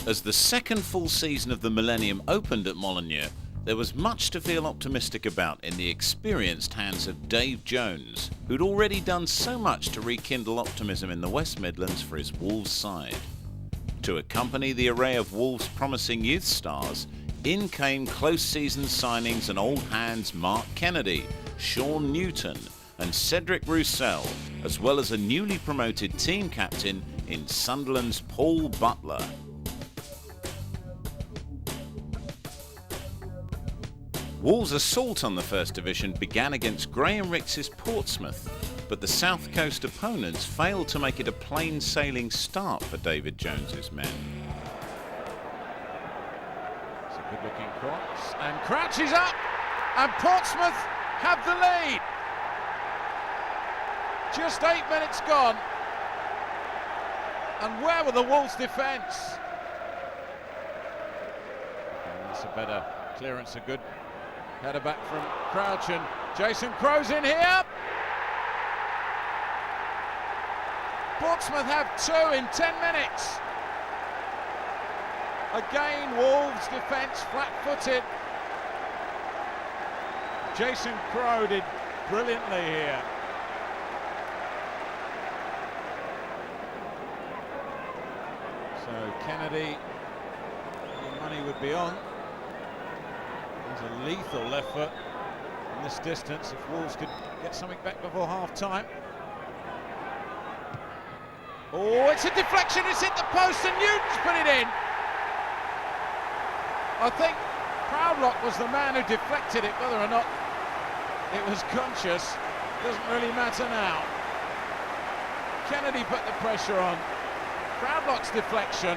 As the second full season of the Millennium opened at Molineux, there was much to feel optimistic about in the experienced hands of Dave Jones, who'd already done so much to rekindle optimism in the West Midlands for his Wolves side. To accompany the array of Wolves' promising youth stars, in came close season signings and old hands Mark Kennedy, Sean Newton and Cedric Roussel, as well as a newly promoted team captain in Sunderland's Paul Butler. Wolves' assault on the First Division began against Graham Rix's Portsmouth, but the South Coast opponents failed to make it a plain sailing start for David Jones's men. It's a good looking cross, and Crouch is up, and Portsmouth have the lead. Just 8 minutes gone, and where were the Wolves' defence? That's a better clearance, a good header back from Crouch, and Jason Crow's in here. Portsmouth have 2 in 10 minutes. Again, Wolves' defence flat-footed. Jason Crow did brilliantly here. So Kennedy, the money would be on. There's a lethal left foot from this distance if Wolves could get something back before half-time. Oh, it's a deflection, it's hit the post and Newton's put it in. I think Proudlock was the man who deflected it, whether or not it was conscious doesn't really matter now. Kennedy put the pressure on. Proudlock's deflection,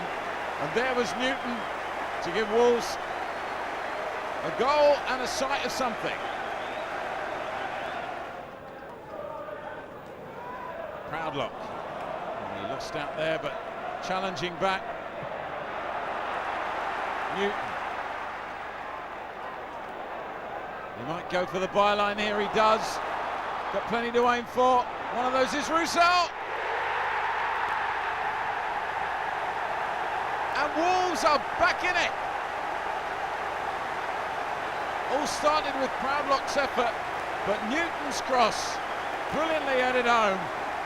and there was Newton to give Wolves a goal and a sight of something. Proudlock. He lost out there, but challenging back. Newton. He might go for the byline here, he does. Got plenty to aim for. One of those is Roussel. And Wolves are back in it. All started with Proudlock's effort, but Newton's cross brilliantly headed home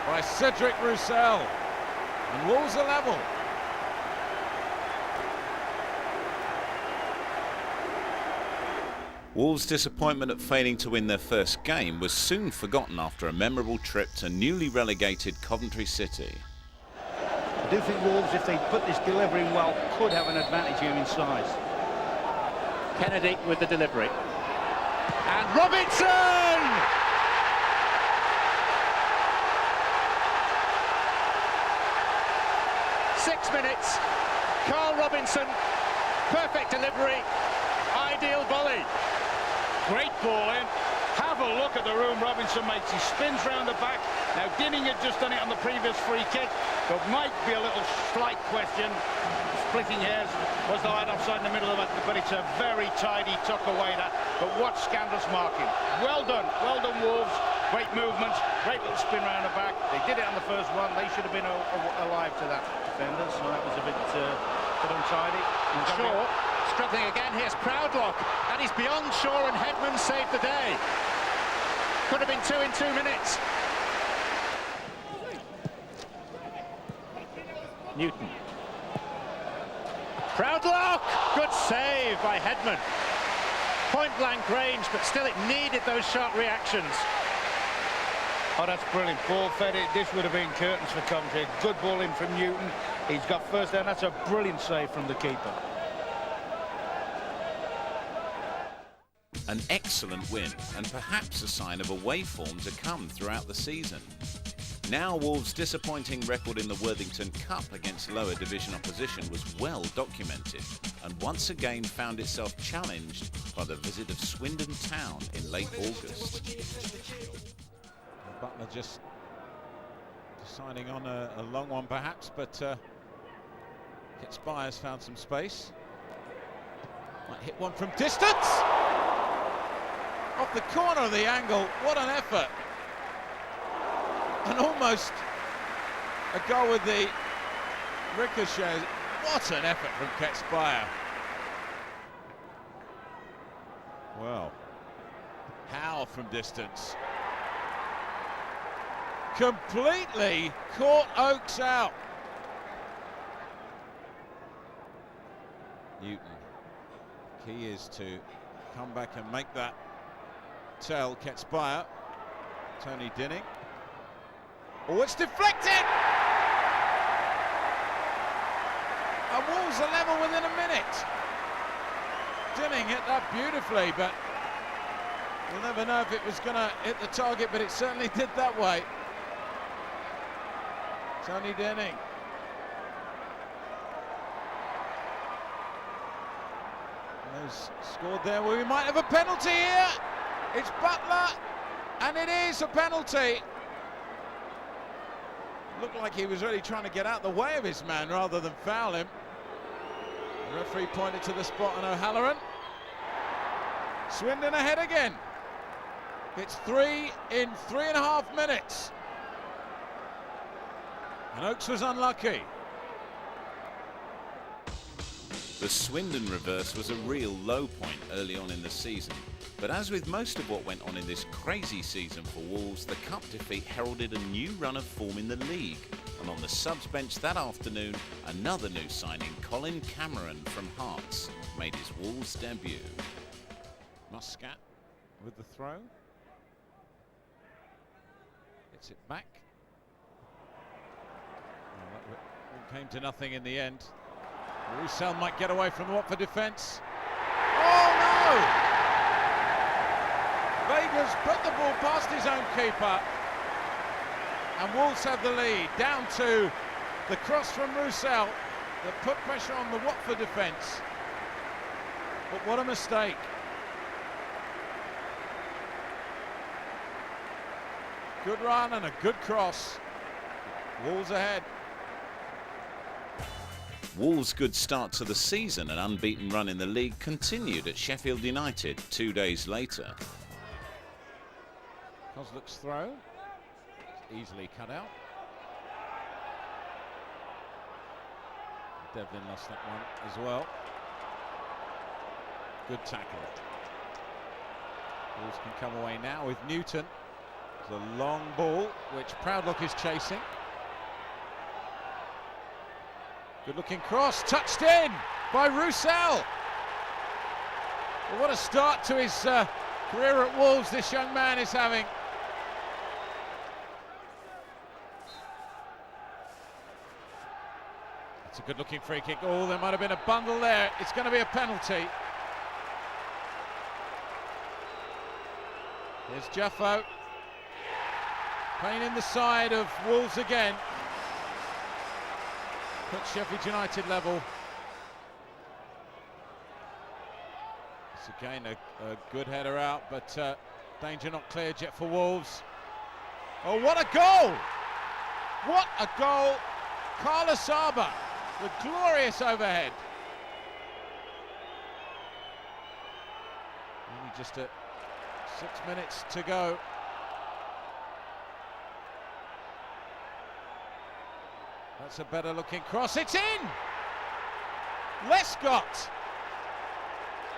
by Cedric Roussel. And Wolves are level. Wolves' disappointment at failing to win their first game was soon forgotten after a memorable trip to newly relegated Coventry City. I do think Wolves, if they put this delivery well, could have an advantage here in size. Kennedy with the delivery. And Robinson! Six minutes. Carl Robinson, perfect delivery, ideal volley. Great ball in. Have a look at the room Robinson makes. He spins round the back. Now Dinning had just done it on the previous free kick. There might be a little slight question. Splitting hairs, was the line offside in the middle of it, but it's a very tidy tuck away that. But what scandalous marking. Well done Wolves. Great movement, great little spin round the back. They did it on the first one. They should have been alive to that. Defenders, so that was a bit untidy. Shaw struggling again. Here's Proudlock, and he's beyond Shaw, and Hedman saved the day. Could have been 2 in 2 minutes. Newton. Proudlock! Good save by Hedman. Point blank range, but still it needed those sharp reactions. Oh, that's brilliant. Ball fed it. This would have been curtains for Coventry. Good ball in from Newton. He's got first down. That's a brilliant save from the keeper. An excellent win, and perhaps a sign of away form to come throughout the season. Now Wolves' disappointing record in the Worthington Cup against lower division opposition was well documented, and once again found itself challenged by the visit of Swindon Town in late August. Butler just deciding on a long one perhaps, but Kit Spires found some space. Might hit one from distance! Off the corner of the angle, what an effort! And almost a goal with the ricochet What an effort from Ketspire. Well, Howe from distance. Completely caught Oakes out. Newton. Key is to come back and make that tell Ketspire. Tony Dinning. Oh, it's deflected! And Wolves are level within a minute. Dinning hit that beautifully, but you'll never know if it was going to hit the target, but it certainly did that way. Tony Dinning. And those scored there. Well, we might have a penalty here. It's Butler, and it is a penalty. Looked like he was really trying to get out the way of his man rather than foul him. The referee pointed to the spot on O'Halloran. Swindon ahead again. It's 3 in 3.5 minutes. And Oakes was unlucky. The Swindon reverse was a real low point early on in the season. But as with most of what went on in this crazy season for Wolves, the cup defeat heralded a new run of form in the league. And on the subs bench that afternoon, another new signing, Colin Cameron from Hearts, made his Wolves debut. Muscat with the throw. Gets it back. Well, that came to nothing in the end. Roussel might get away from the Watford defence. Oh no! Vega's put the ball past his own keeper. And Wolves have the lead, down to the cross from Roussel that put pressure on the Watford defence. But what a mistake. Good run and a good cross. Wolves ahead. Wolves' good start to the season and unbeaten run in the league continued at Sheffield United 2 days later. Kozluk's throw. Easily cut out. Devlin lost that one as well. Good tackle. Wolves can come away now with Newton. It's a long ball which Proudlock is chasing. Good looking cross, touched in by Roussel. Well, what a start to his career at Wolves this young man is having. It's a good looking free kick. Oh, there might have been a bundle there. It's going to be a penalty. Here's Jaffo. Playing in the side of Wolves again. Put Sheffield United level. It's again a good header out, but danger not cleared yet for Wolves. Oh, what a goal! What a goal! Carlos Saba with glorious overhead. Only just 6 minutes to go. That's a better looking cross. It's in! Lescott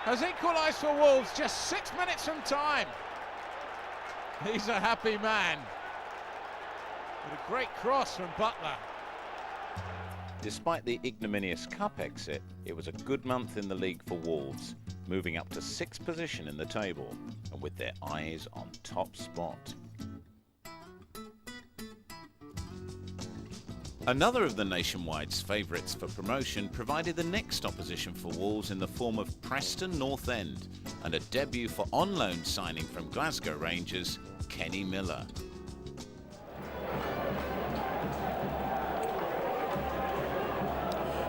has equalised for Wolves just 6 minutes from time. He's a happy man. With a great cross from Butler. Despite the ignominious cup exit, it was a good month in the league for Wolves, moving up to 6th position in the table and with their eyes on top spot. Another of the Nationwide's favourites for promotion provided the next opposition for Wolves in the form of Preston North End and a debut for on-loan signing from Glasgow Rangers, Kenny Miller.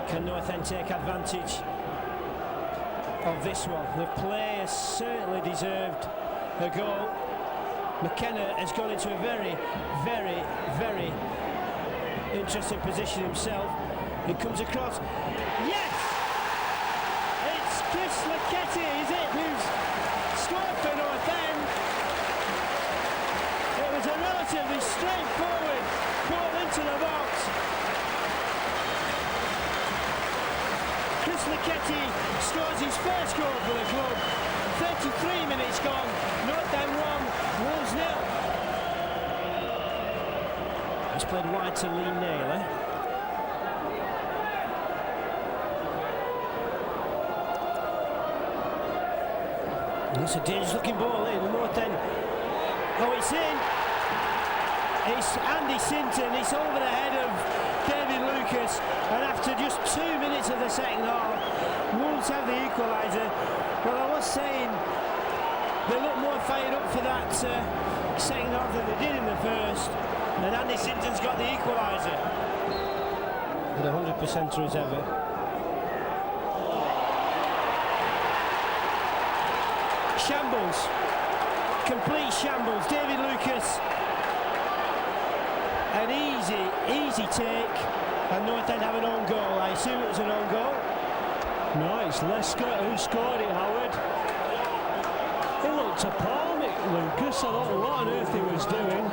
Can North End take advantage of this one? The players certainly deserved a goal. McKenna has gone into a very, very, very interesting position himself. He comes across. Yes! It's Chris Laketti, is it, who's scored for North End? It was a relatively straightforward ball into the box. Chris Lucchetti scores his first goal for the club. 33 minutes gone, North End 1, Wolves 0. He's played wide to Lee Naylor. And that's a dangerous looking ball in, the North End. Oh, it's in. It's Andy Sinton, it's over the head of David Lucas, and after just 2 minutes of the second half, Wolves have the equaliser. Well, I was saying they look more fired up for that second half than they did in the first, and Andy Sinton's got the equaliser. With 100%er as ever. Shambles, complete shambles. David Lucas, an easy take, and North End have an own goal. I assume it was an own goal. No, it's Lescott who scored it, Howard. He looked appalling, Lucas. I don't know what on earth he was doing.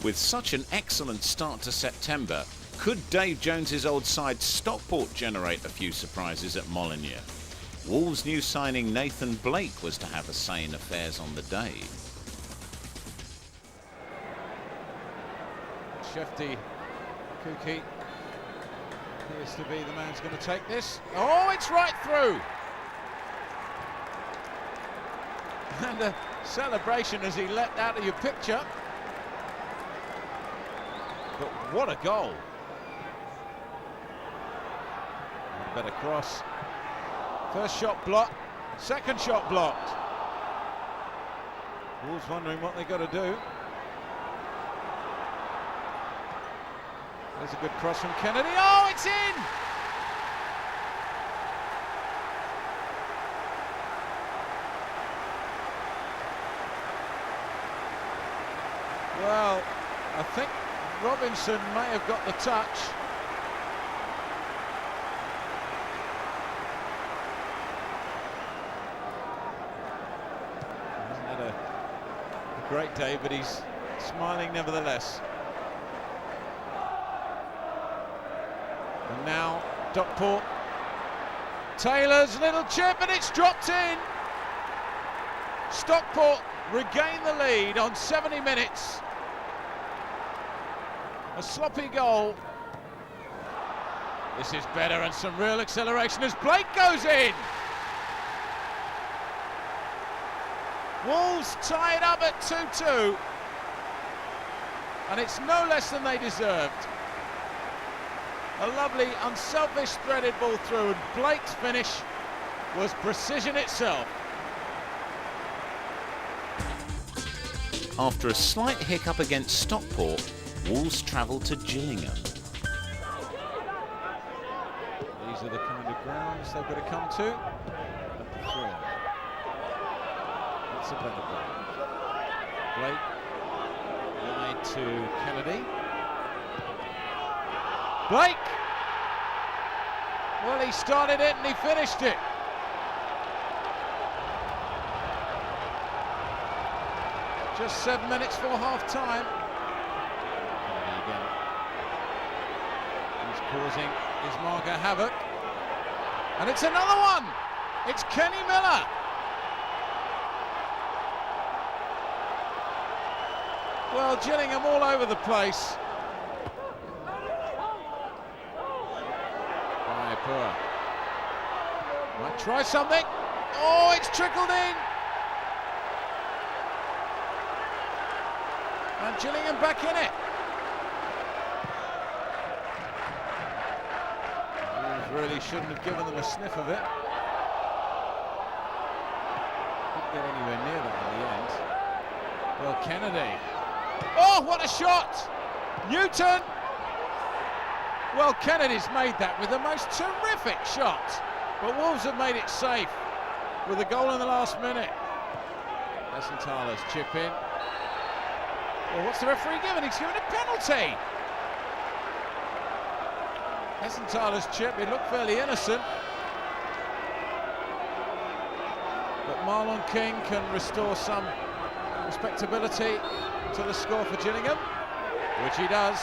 With such an excellent start to September, could Dave Jones's old side Stockport generate a few surprises at Molineux? Wolves' new signing Nathan Blake was to have a say in affairs on the day. Shefty Kuki appears to be the man who's going to take this. Oh, it's right through! And a celebration as he leapt out of your picture. But what a goal! A better cross. First shot blocked, second shot blocked. Wolves wondering what they got to do. There's a good cross from Kennedy. Oh, it's in! Well, I think Robinson may have got the touch. Hasn't had a great day, but he's smiling nevertheless. And now Stockport. Taylor's little chip, and it's dropped in. Stockport regain the lead on 70 minutes. A sloppy goal. This is better, and some real acceleration as Blake goes in. Wolves tie it up at 2-2, and it's no less than they deserved. A lovely, unselfish threaded ball through, and Blake's finish was precision itself. After a slight hiccup against Stockport, Wolves travelled to Gillingham. These are the kind of grounds they've got to come to. Number 3. That's a better ball. Blake wide to Kennedy. Blake! Well, he started it and he finished it. Just 7 minutes for half-time. He's causing Ismarga havoc. And it's another one! It's Kenny Miller! Well, Gillingham all over the place. Poor. Might try something. Oh, it's trickled in. And Gillingham back in it. Really shouldn't have given them a sniff of it. Didn't get anywhere near that in the end. Well, Kennedy. Oh, what a shot! Newton. Well, Kennedy's made that with the most terrific shot, but Wolves have made it safe with a goal in the last minute. Essenthaler's chip in. Well, what's the referee given? He's given a penalty. Essenthaler's chip, it looked fairly innocent. But Marlon King can restore some respectability to the score for Gillingham, which he does.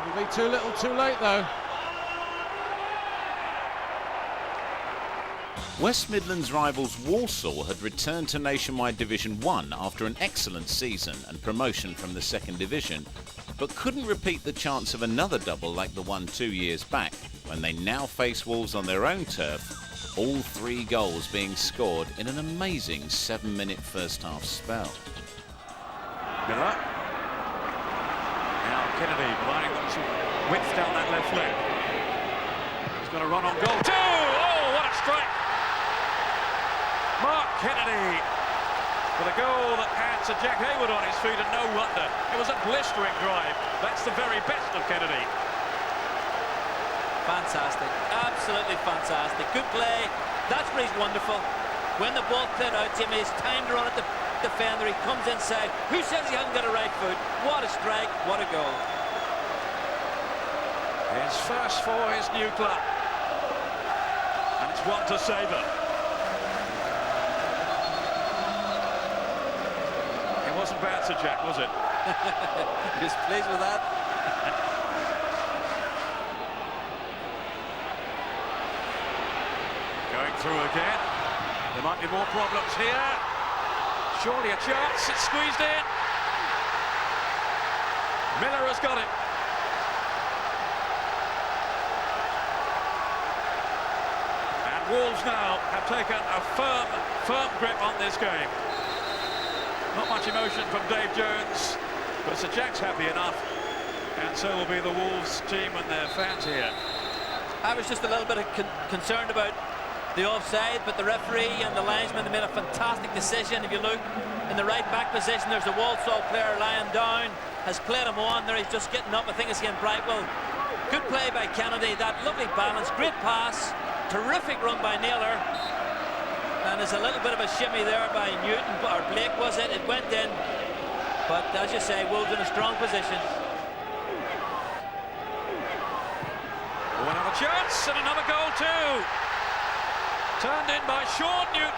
It'll be too little too late though. West Midlands rivals Walsall had returned to Nationwide Division 1 after an excellent season and promotion from the second division, but couldn't repeat the chance of another double like the one 2 years back when they now face Wolves on their own turf, all 3 goals being scored in an amazing 7-minute first half spell. Miller. Now Kennedy providing them some width down that left leg. He's got a run on goal too! Oh, what a strike! Mark Kennedy with a goal that had Sir Jack Hayward on his feet, and no wonder. It was a blistering drive. That's the very best of Kennedy. Fantastic, absolutely fantastic. Good play. That's where he's wonderful. When the ball played out to him, he's time to run at the defender. He comes inside. Who says he hasn't got a right foot? What a strike, what a goal. His first for his new club. And it's one to savour. It wasn't bad, Sir Jack, was it? He was pleased with that. Going through again. There might be more problems here. Surely a chance. It's squeezed in. Miller has got it. And Wolves now have taken a firm grip on this game. Not much emotion from Dave Jones, but Sir Jack's happy enough, and so will be the Wolves team and their fans here. I was just a little bit concerned about the offside, but the referee and the linesman made a fantastic decision. If you look in the right back position, there's a Walsall player lying down, has played him on there. He's just getting up. I think it's against Brightwell. Good play by Kennedy. That lovely balance, great pass, terrific run by Naylor. And there's a little bit of a shimmy there by Newton, or Blake was it? It went in. But as you say, Wolves in a strong position. Oh, another chance and another goal too. Turned in by Sean Newton.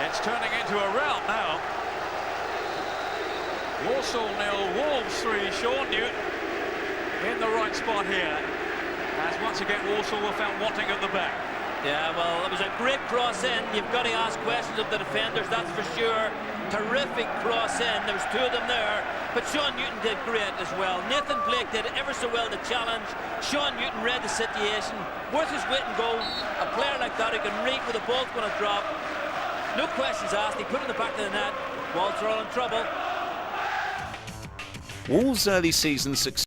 It's turning into a rout now. Walsall 0, Wolves 3. Sean Newton in the right spot here. As once again Walsall were found wanting at the back. Yeah, well, it was a great cross in. You've got to ask questions of the defenders, that's for sure. Terrific cross in. There was 2 of them there, but Sean Newton did great as well. Nathan Blake did ever so well to challenge. Sean Newton read the situation. Worth his weight in gold. A player like that who can read where the ball's going to drop. No questions asked. He put it in the back of the net. Wolves are all in trouble. Wolves' early season success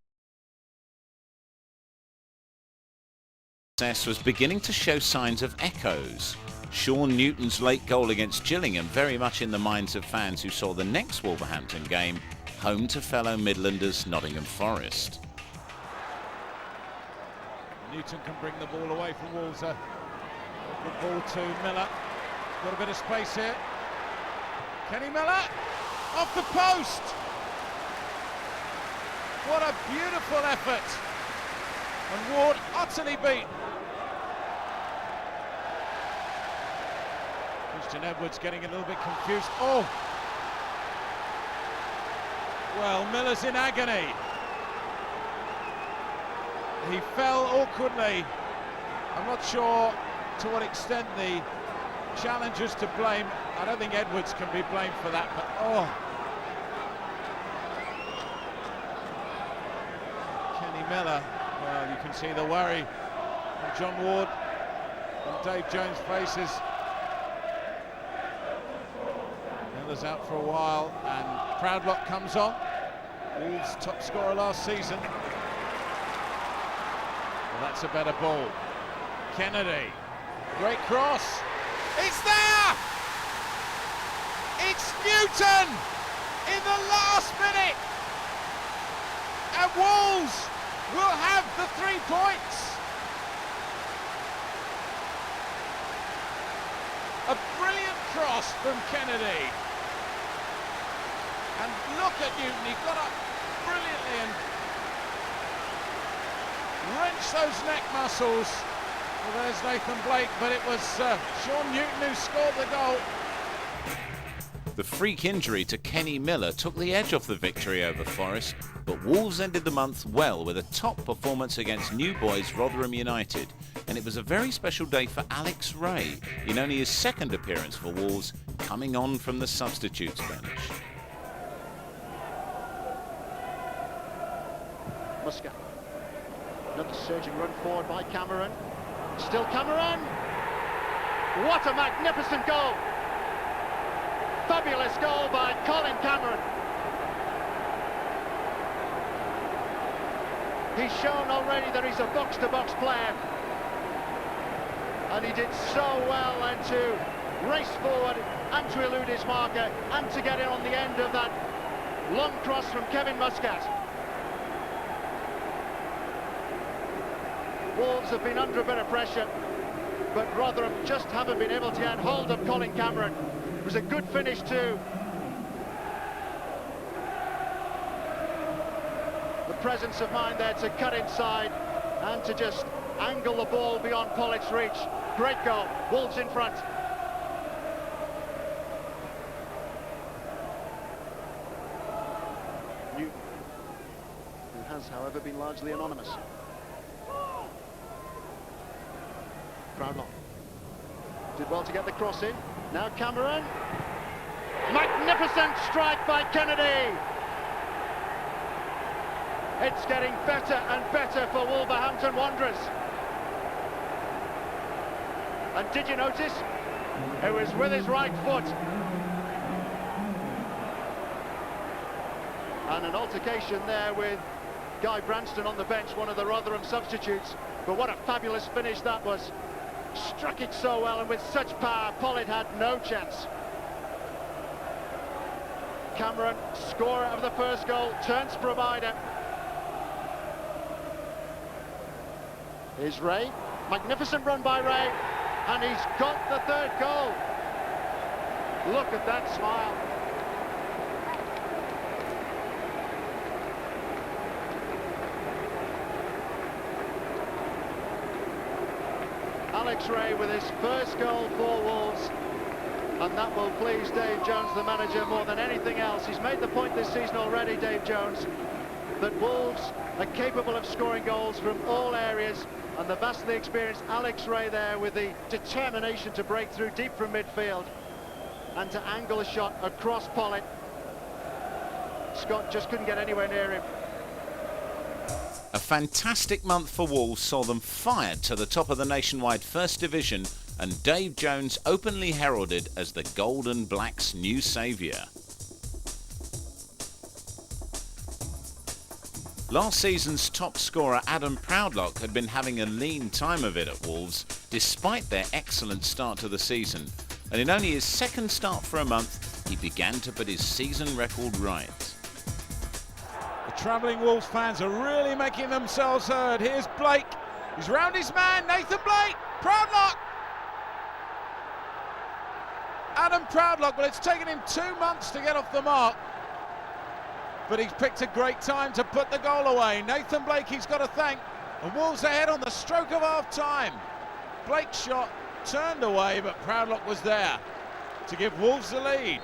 was beginning to show signs of echoes. Sean Newton's late goal against Gillingham very much in the minds of fans who saw the next Wolverhampton game home to fellow Midlanders Nottingham Forest. Newton can bring the ball away from Wolves. Good ball to Miller. Got a bit of space here. Kenny Miller off the post. What a beautiful effort. And Ward utterly beaten. Christian Edwards getting a little bit confused. Oh! Well, Miller's in agony. He fell awkwardly. I'm not sure to what extent the challenger's to blame. I don't think Edwards can be blamed for that, but oh! Kenny Miller, well, you can see the worry from John Ward and Dave Jones' faces. Miller's out for a while, and Proudlock comes on. Wolves' top scorer last season. Well, that's a better ball. Kennedy, great cross. It's there! It's Newton in the last minute, and Wolves will have the 3 points. A brilliant cross from Kennedy. And look at Newton, he got up brilliantly and wrenched those neck muscles. Well, there's Nathan Blake, but it was Sean Newton who scored the goal. The freak injury to Kenny Miller took the edge off the victory over Forest, but Wolves ended the month well with a top performance against New Boys Rotherham United, and it was a very special day for Alex Ray in only his second appearance for Wolves, coming on from the substitutes bench. Muscat. Another surging run forward by Cameron. Still Cameron! What a magnificent goal! Fabulous goal by Colin Cameron. He's shown already that he's a box-to-box player. And he did so well and to race forward and to elude his marker and to get in on the end of that long cross from Kevin Muscat. Wolves have been under a bit of pressure, but Rotherham just haven't been able to get hold of Colin Cameron. It was a good finish too. The presence of mind there to cut inside and to just angle the ball beyond Pollitt's reach. Great goal. Wolves in front. Newton, who has, however, been largely anonymous. Proudlock did well to get the cross in. Now Cameron. Magnificent strike by Kennedy. It's getting better and better for Wolverhampton Wanderers. And did you notice? It was with his right foot. And an altercation there with Guy Branston on the bench, one of the Rotherham substitutes. But what a fabulous finish that was. Struck it so well and with such power, Pollitt had no chance. Cameron, scorer of the first goal, turns provider. Here's Ray. Magnificent run by Ray. And he's got the third goal. Look at that smile. Alex Ray with his first goal for Wolves, and that will please Dave Jones, the manager, more than anything else. He's made the point this season already, Dave Jones, that Wolves are capable of scoring goals from all areas, and the vastly experienced Alex Ray there with the determination to break through deep from midfield and to angle a shot across Pollitt. Scott just couldn't get anywhere near him. A fantastic month for Wolves saw them fired to the top of the nationwide First Division, and Dave Jones openly heralded as the Gold and Black's new saviour. Last season's top scorer Adam Proudlock had been having a lean time of it at Wolves, despite their excellent start to the season, and in only his second start for a month, he began to put his season record right. The travelling Wolves fans are really making themselves heard. Here's Blake. He's round his man. Nathan Blake. Proudlock. Adam Proudlock. Well, it's taken him 2 months to get off the mark, but he's picked a great time to put the goal away. Nathan Blake he's got to thank. And Wolves ahead on the stroke of half-time. Blake's shot turned away, but Proudlock was there to give Wolves the lead.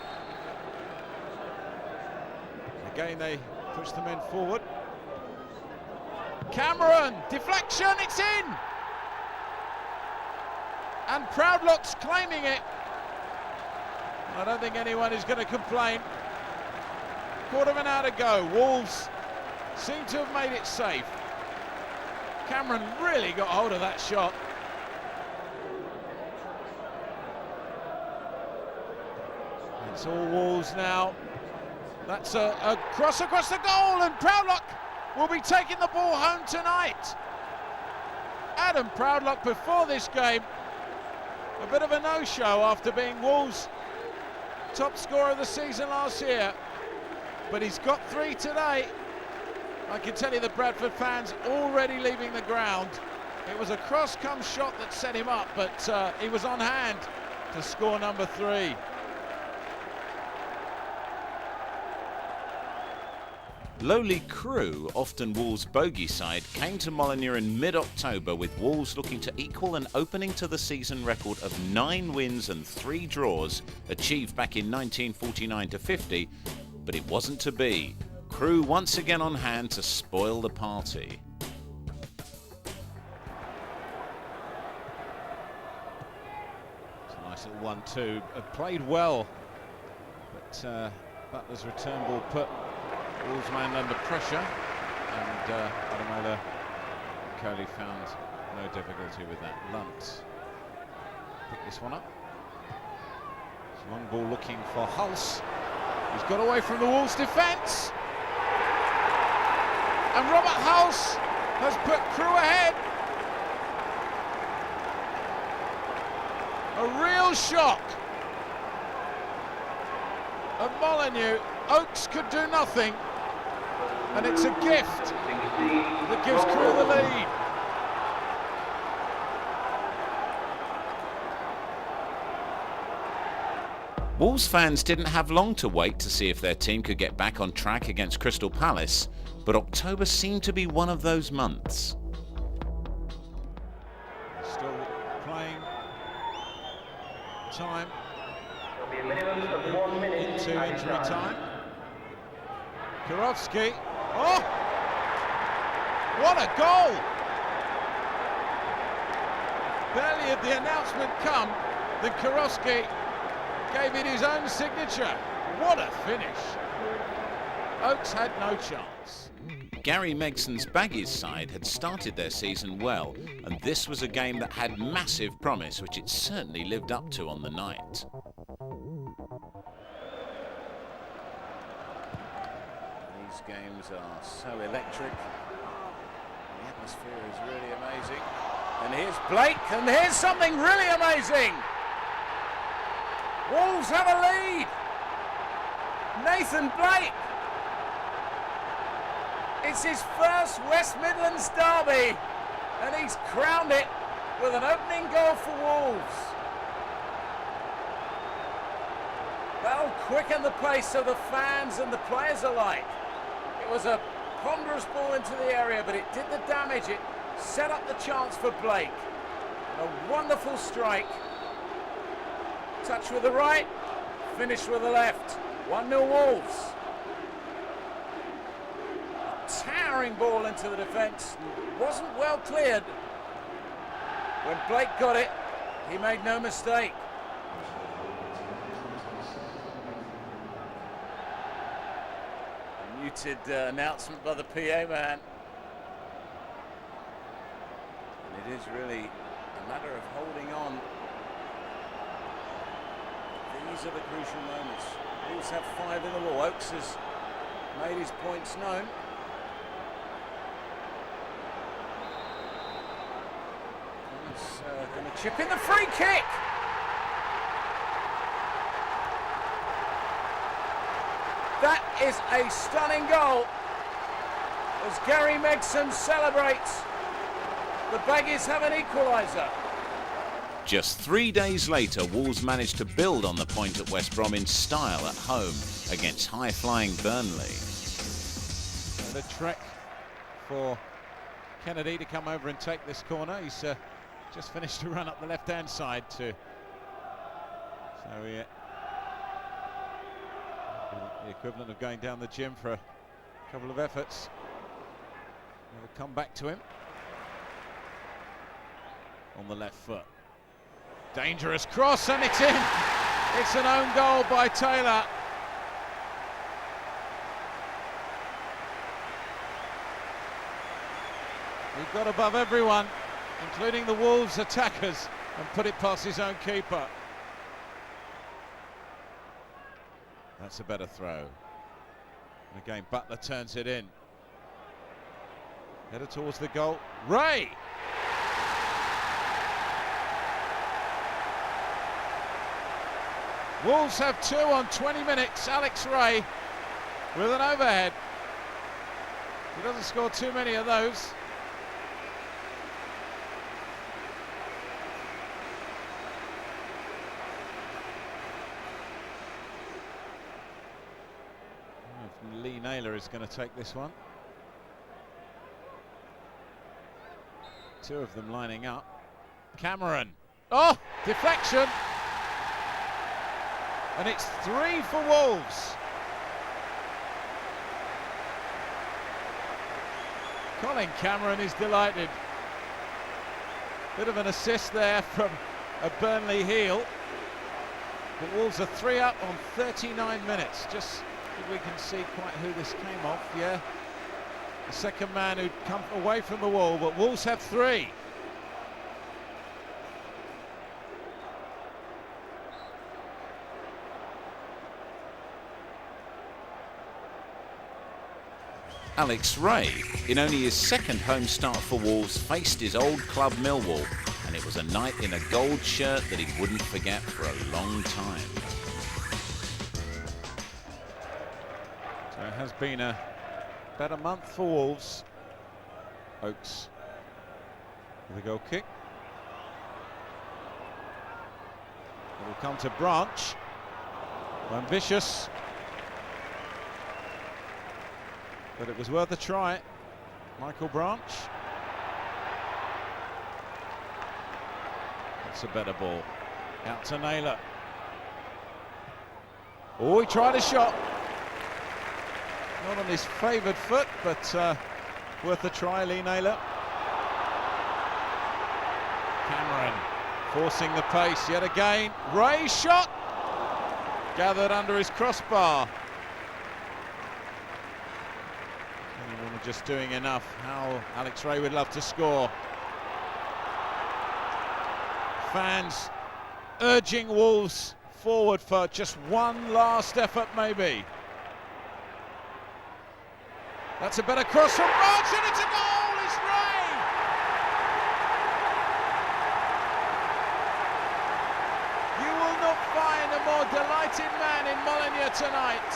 Again, they push the men forward. Cameron, deflection, it's in! And Proudlock's claiming it. I don't think anyone is going to complain. Quarter of an hour to go. Wolves seem to have made it safe. Cameron really got hold of that shot. It's all Wolves now. That's a cross across the goal, and Proudlock will be taking the ball home tonight. Adam Proudlock before this game, a bit of a no-show after being Wolves' top scorer of the season last year, but he's got 3 today. I can tell you the Bradford fans already leaving the ground. It was a cross-come shot that set him up, but he was on hand to score number 3. Lowly Crewe, often Wolves' bogey side, came to Molineux in mid-October with Wolves looking to equal an opening to the season record of 9 wins and 3 draws achieved back in 1949-50, but it wasn't to be. Crewe once again on hand to spoil the party. It's a nice little 1-2. Played well, but Butler's return ball put Wolves man under pressure, and Adamola Coley found no difficulty with that. Lunt picked this one up. It's a long ball looking for Hulse. He's got away from the Wolves defence, and Robert Hulse has put Crewe ahead. A real shock at Molineux. Oakes could do nothing, and it's a gift that gives Crewe the lead. Wolves fans didn't have long to wait to see if their team could get back on track against Crystal Palace, but October seemed to be one of those months. Still playing time into injury time. Kurowski, oh, what a goal! Barely had the announcement come, then Kurowski gave it his own signature. What a finish! Oakes had no chance. Gary Megson's Baggies side had started their season well, and this was a game that had massive promise, which it certainly lived up to on the night. These games are so electric. The atmosphere is really amazing. And here's Blake, and here's something really amazing. Wolves have a lead. Nathan Blake. It's his first West Midlands derby, and he's crowned it with an opening goal for Wolves. That'll quicken the pace of the fans and the players alike. It was a ponderous ball into the area, but it did the damage. It set up the chance for Blake. A wonderful strike. Touch with the right, finish with the left. 1-0 Wolves. A towering ball into the defence. Wasn't well cleared. When Blake got it, he made no mistake. A muted announcement by the PA man. And it is really a matter of holding on. These are the crucial moments. Wolves have 5 in the ball. Oakes has made his points known. He's going to chip in the free kick. That is a stunning goal as Gary Megson celebrates. The Baggies have an equaliser. Just 3 days later, Wolves managed to build on the point at West Brom in style at home against high-flying Burnley. The trek for Kennedy to come over and take this corner. He's just finished a run up the left-hand side too. So the equivalent of going down the gym for a couple of efforts. Never come back to him. On the left foot. Dangerous cross, and it's in. It's an own goal by Taylor. He got above everyone, including the Wolves attackers, and put it past his own keeper. That's a better throw. And again, Butler turns it in. Headed towards the goal. Ray! Wolves have 2 on 20 minutes. Alex Ray with an overhead. He doesn't score too many of those. Lee Naylor is going to take this one. Two of them lining up. Cameron. Oh, deflection. And it's 3 for Wolves. Colin Cameron is delighted. Bit of an assist there from a Burnley heel. But Wolves are 3 up on 39 minutes. Just if we can see quite who this came off. Yeah, the second man who'd come away from the wall, but Wolves have 3. Alex Ray, in only his second home start for Wolves, faced his old club Millwall, and it was a night in a gold shirt that he wouldn't forget for a long time. So it has been a better month for Wolves. Oakes with a goal kick. It will come to Branch. Ambitious. But it was worth a try. Michael Branch. That's a better ball. Out to Naylor. Oh, he tried a shot. Not on his favoured foot, but worth a try, Lee Naylor. Cameron forcing the pace yet again. Ray's shot. Gathered under his crossbar. Just doing enough. How Alex Ray would love to score. Fans urging Wolves forward for just one last effort, maybe. That's a better cross from Branch, and it's a goal! It's Ray! You will not find a more delighted man in Molineux tonight.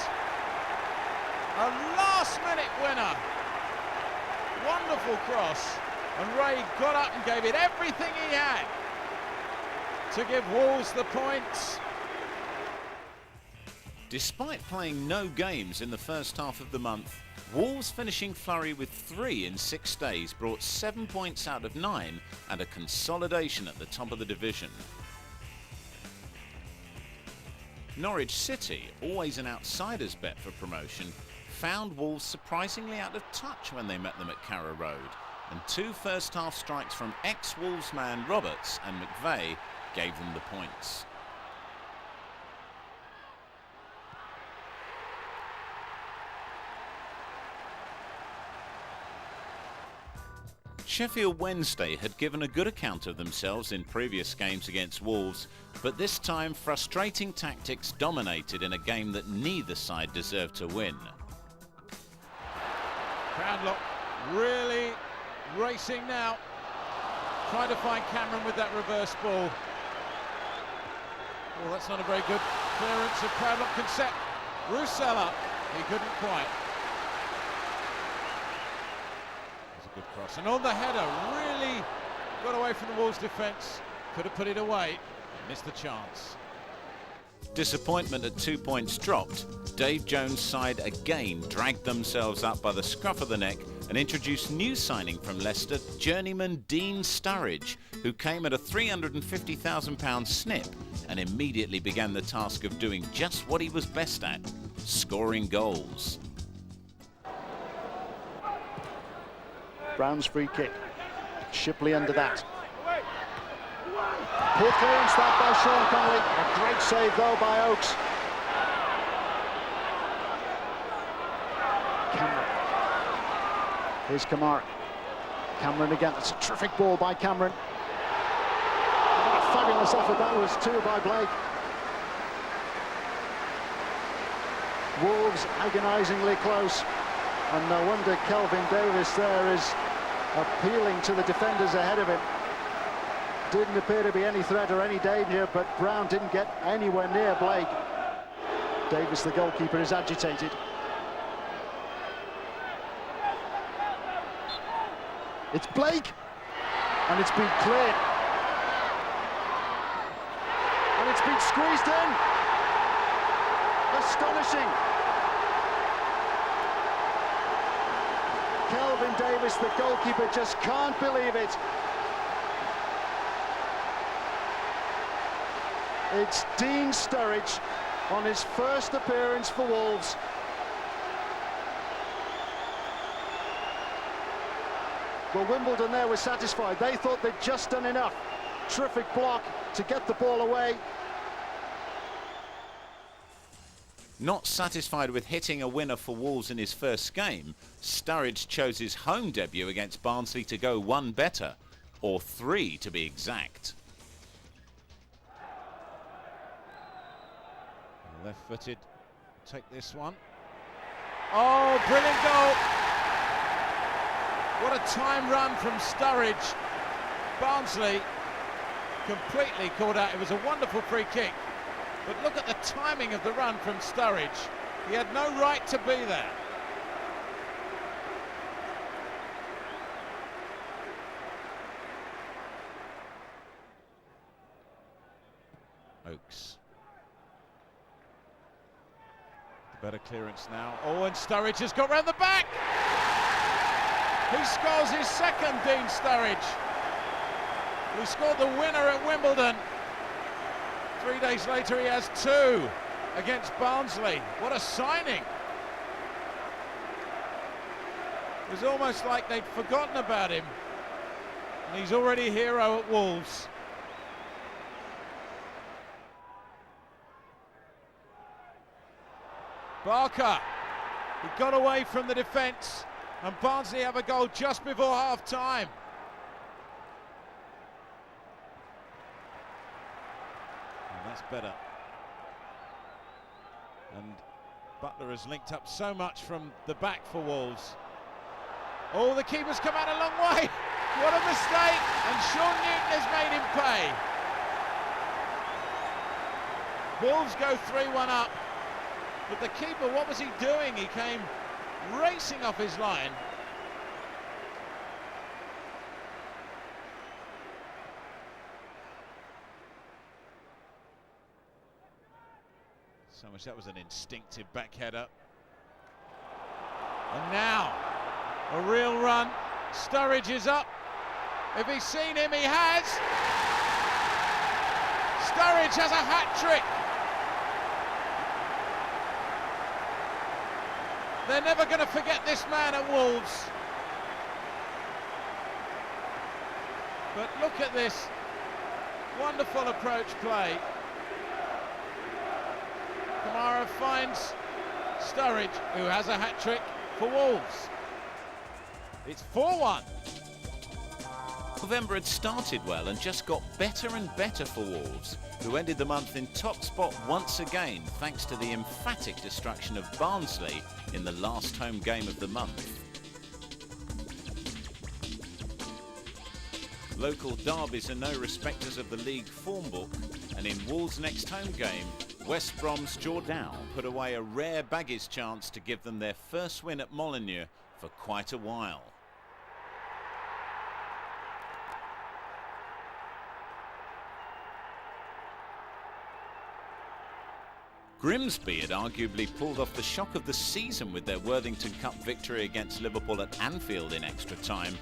A last-minute winner. Wonderful cross, and Ray got up and gave it everything he had to give Wolves the points. Despite playing no games in the first half of the month, Wolves finishing flurry with 3 in 6 days brought 7 points out of 9 and a consolidation at the top of the division. Norwich City, always an outsider's bet for promotion, found Wolves surprisingly out of touch when they met them at Carrow Road, and 2 first-half strikes from ex-Wolves man Roberts and McVeigh gave them the points. Sheffield Wednesday had given a good account of themselves in previous games against Wolves, but this time frustrating tactics dominated in a game that neither side deserved to win. Proudlock really racing now, trying to find Cameron with that reverse ball. Oh, that's not a very good clearance of Proudlock. Can set Roussel up. He couldn't quite. That's a good cross. And on the header, really got away from the Wolves defence. Could have put it away. Missed the chance. Disappointment at 2 points dropped, Dave Jones' side again dragged themselves up by the scruff of the neck and introduced new signing from Leicester, journeyman Dean Sturridge, who came at a £350,000 snip and immediately began the task of doing just what he was best at, scoring goals. Brown's free kick. Shipley under that. Poor clearance that by Sean Connolly. A great save though by Oakes. Cameron. Here's Kamara. Cameron again. That's a terrific ball by Cameron. What a fabulous effort that was too by Blake. Wolves agonisingly close. And no wonder Kelvin Davis there is appealing to the defenders ahead of him. Didn't appear to be any threat or any danger, but Brown didn't get anywhere near Blake. Davis, the goalkeeper, is agitated. It's Blake, and it's been cleared. And it's been squeezed in. Astonishing. Kelvin Davis, the goalkeeper, just can't believe it. It's Dean Sturridge on his first appearance for Wolves. Well, Wimbledon there was satisfied. They thought they'd just done enough. Terrific block to get the ball away. Not satisfied with hitting a winner for Wolves in his first game, Sturridge chose his home debut against Barnsley to go one better, or three to be exact. Left-footed, take this one. Oh, brilliant goal! What a time run from Sturridge. Barnsley completely caught out. It was a wonderful free kick. But look at the timing of the run from Sturridge. He had no right to be there. Oakes. Better clearance now. Oh, and Sturridge has got round the back. He scores his second, Dean Sturridge. He scored the winner at Wimbledon. 3 days later, he has two against Barnsley. What a signing. It was almost like they'd forgotten about him. And he's already a hero at Wolves. Barker, he got away from the defence, and Barnsley have a goal just before half-time. That's better. And Butler has linked up so much from the back for Wolves. Oh, the keeper's come out a long way. What a mistake, and Sean Newton has made him pay. Wolves go 3-1 up. But the keeper, what was he doing? He came racing off his line. So much, that was an instinctive back header. And now, a real run. Sturridge is up. If he's seen him, he has. Sturridge has a hat-trick. They're never going to forget this man at Wolves. But look at this wonderful approach play. Kamara finds Sturridge, who has a hat-trick for Wolves. It's 4-1. November had started well and just got better and better for Wolves, who ended the month in top spot once again thanks to the emphatic destruction of Barnsley in the last home game of the month. Local derbies are no respecters of the league form book, and in Wolves' next home game, West Brom's Jordan put away a rare baggage chance to give them their first win at Molineux for quite a while. Grimsby had arguably pulled off the shock of the season with their Worthington Cup victory against Liverpool at Anfield in extra time,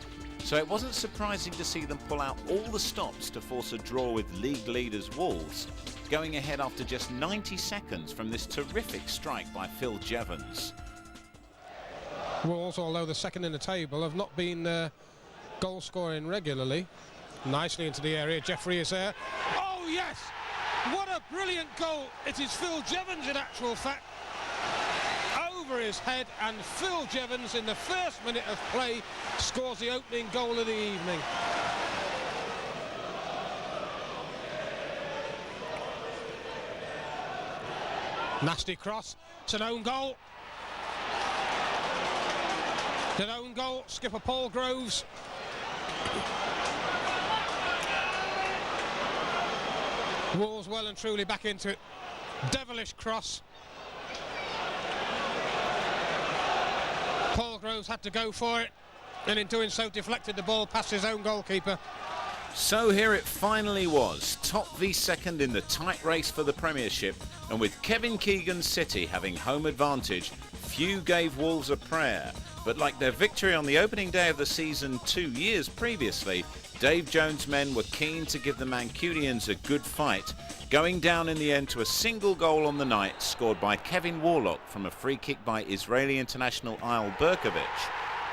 so it wasn't surprising to see them pull out all the stops to force a draw with league leaders Wolves, going ahead after just 90 seconds from this terrific strike by Phil Jevons. Wolves, although the second in the table, have not been goal scoring regularly. Nicely into the area, Jeffrey is there. Oh yes! What a brilliant goal. It is Phil Jevons in actual fact. Over his head, and Phil Jevons in the first minute of play scores the opening goal of the evening. Nasty cross. It's an own goal. It's an own goal. Skipper Paul Groves. Wolves well and truly back into it. Devilish cross. Paul Groves had to go for it, and in doing so deflected the ball past his own goalkeeper. So here it finally was, top v second in the tight race for the Premiership, and with Kevin Keegan's City having home advantage, few gave Wolves a prayer, But like their victory on the opening day of the season 2 years previously, Dave Jones' men were keen to give the Mancunians a good fight, going down in the end to a single goal on the night scored by Kevin Warlock from a free kick by Israeli international Ayal Berkovic.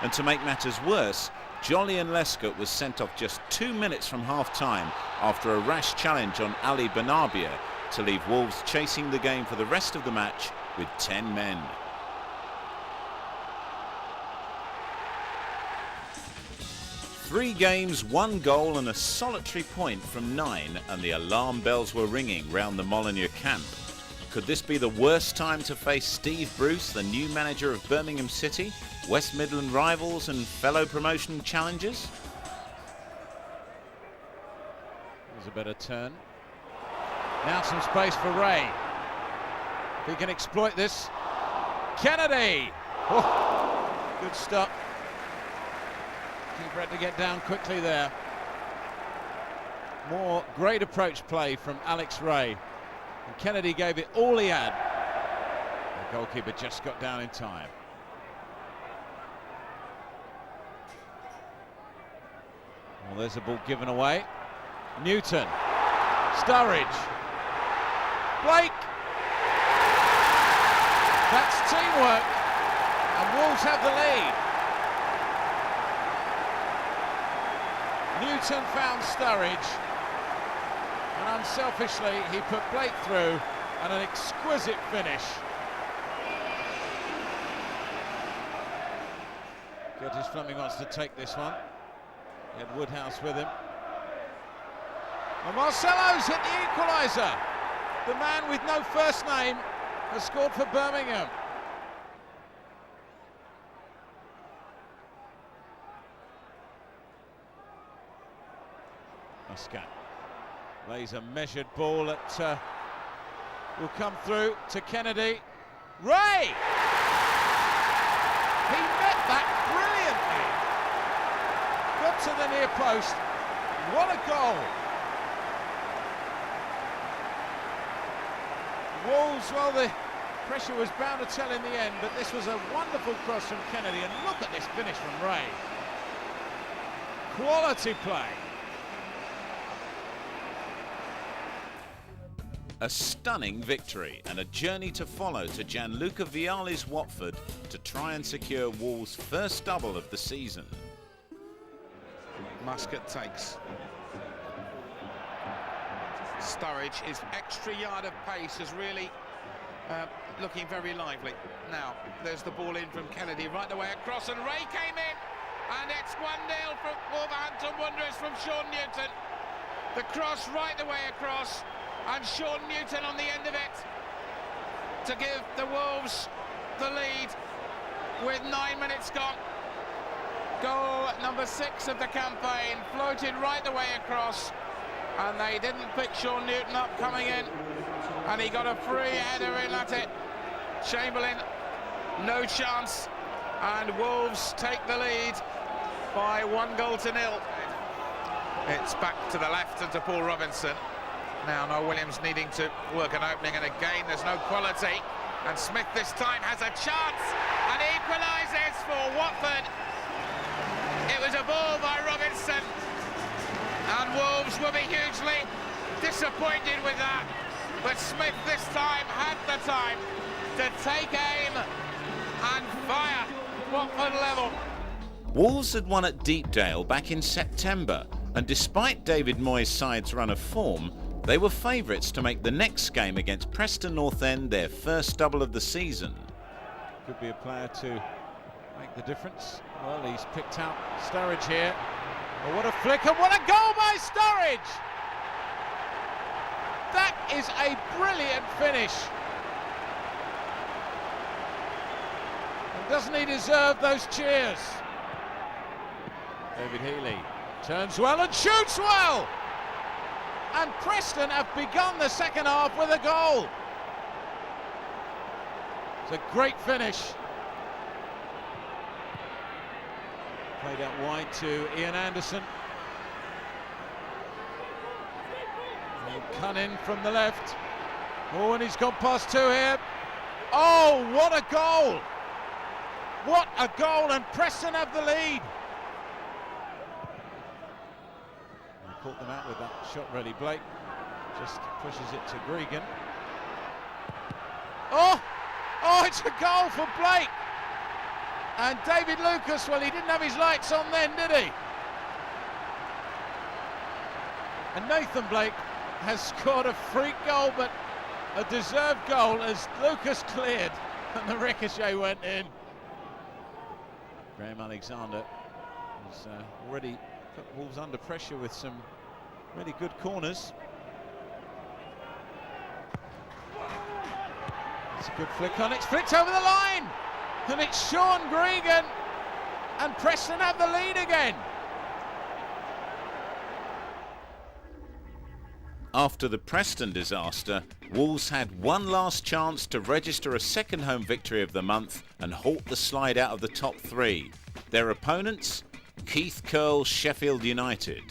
And to make matters worse, Jolyon Lescott was sent off just 2 minutes from half-time after a rash challenge on Ali Benarbia to leave Wolves chasing the game for the rest of the match with 10 men. Three games, 1 goal and a solitary point from 9, and the alarm bells were ringing round the Molineux camp. Could this be the worst time to face Steve Bruce, the new manager of Birmingham City, West Midland rivals and fellow promotion challengers? There's a better turn. Now some space for Ray. If he can exploit this. Kennedy! Oh, good stop. Keeper had to get down quickly there. More great approach play from Alex Ray. And Kennedy gave it all he had. The goalkeeper just got down in time. Well, there's a ball given away. Newton. Sturridge. Blake. That's teamwork. And Wolves have the lead. Newton found Sturridge, and unselfishly he put Blake through, and an exquisite finish. Curtis Fleming wants to take this one. He had Woodhouse with him. And Marcelo's hit the equaliser. The man with no first name has scored for Birmingham. Muscat lays a measured ball that will come through to Kennedy. Ray! He met that brilliantly. Got to the near post. What a goal! Wolves, well, the pressure was bound to tell in the end, but this was a wonderful cross from Kennedy, and look at this finish from Ray. Quality play. A stunning victory and a journey to follow to Gianluca Vialli's Watford to try and secure Wolves' first double of the season. Muscat takes. Sturridge, his extra yard of pace is really looking very lively. Now, there's the ball in from Kennedy right the way across, and Ray came in, and it's 1-0 from Wolverhampton Wanderers from Sean Newton. The cross right the way across, and Sean Newton on the end of it to give the Wolves the lead with 9 minutes gone. Goal number 6 of the campaign, floated right the way across, and they didn't pick Sean Newton up coming in, and he got a free header in at it. Chamberlain, no chance, and Wolves take the lead by 1-0. It's back to the left and to Paul Robinson. Now Noel Williams needing to work an opening, and again there's no quality, and Smith this time has a chance and equalises for Watford. It was a ball by Robinson, and Wolves will be hugely disappointed with that, but Smith this time had the time to take aim and fire. Watford level. Wolves had won at Deepdale back in September, and despite David Moyes' side's run of form, they were favourites to make the next game against Preston North End their first double of the season. Could be a player to make the difference. Well, he's picked out Sturridge here. Oh, what a flick, and what a goal by Sturridge! That is a brilliant finish. And doesn't he deserve those cheers? David Healy turns well and shoots well! And Preston have begun the second half with a goal. It's a great finish. Played out wide to Ian Anderson. And Cunnin from the left. Oh, and he's gone past two here. Oh, what a goal! What a goal, and Preston have the lead. He caught them out with that shot, really. Blake just pushes it to Gregan. Oh, it's a goal for Blake. And David Lucas, well, he didn't have his lights on then, did he? And Nathan Blake has scored a freak goal, but a deserved goal as Lucas cleared and the ricochet went in. Graham Alexander has already put Wolves under pressure with some really good corners. It's a good flick on, it's flicked over the line! And it's Sean Gregan, and Preston have the lead again. After the Preston disaster, Wolves had one last chance to register a second home victory of the month and halt the slide out of the top three. Their opponents, Keith Curle's Sheffield United.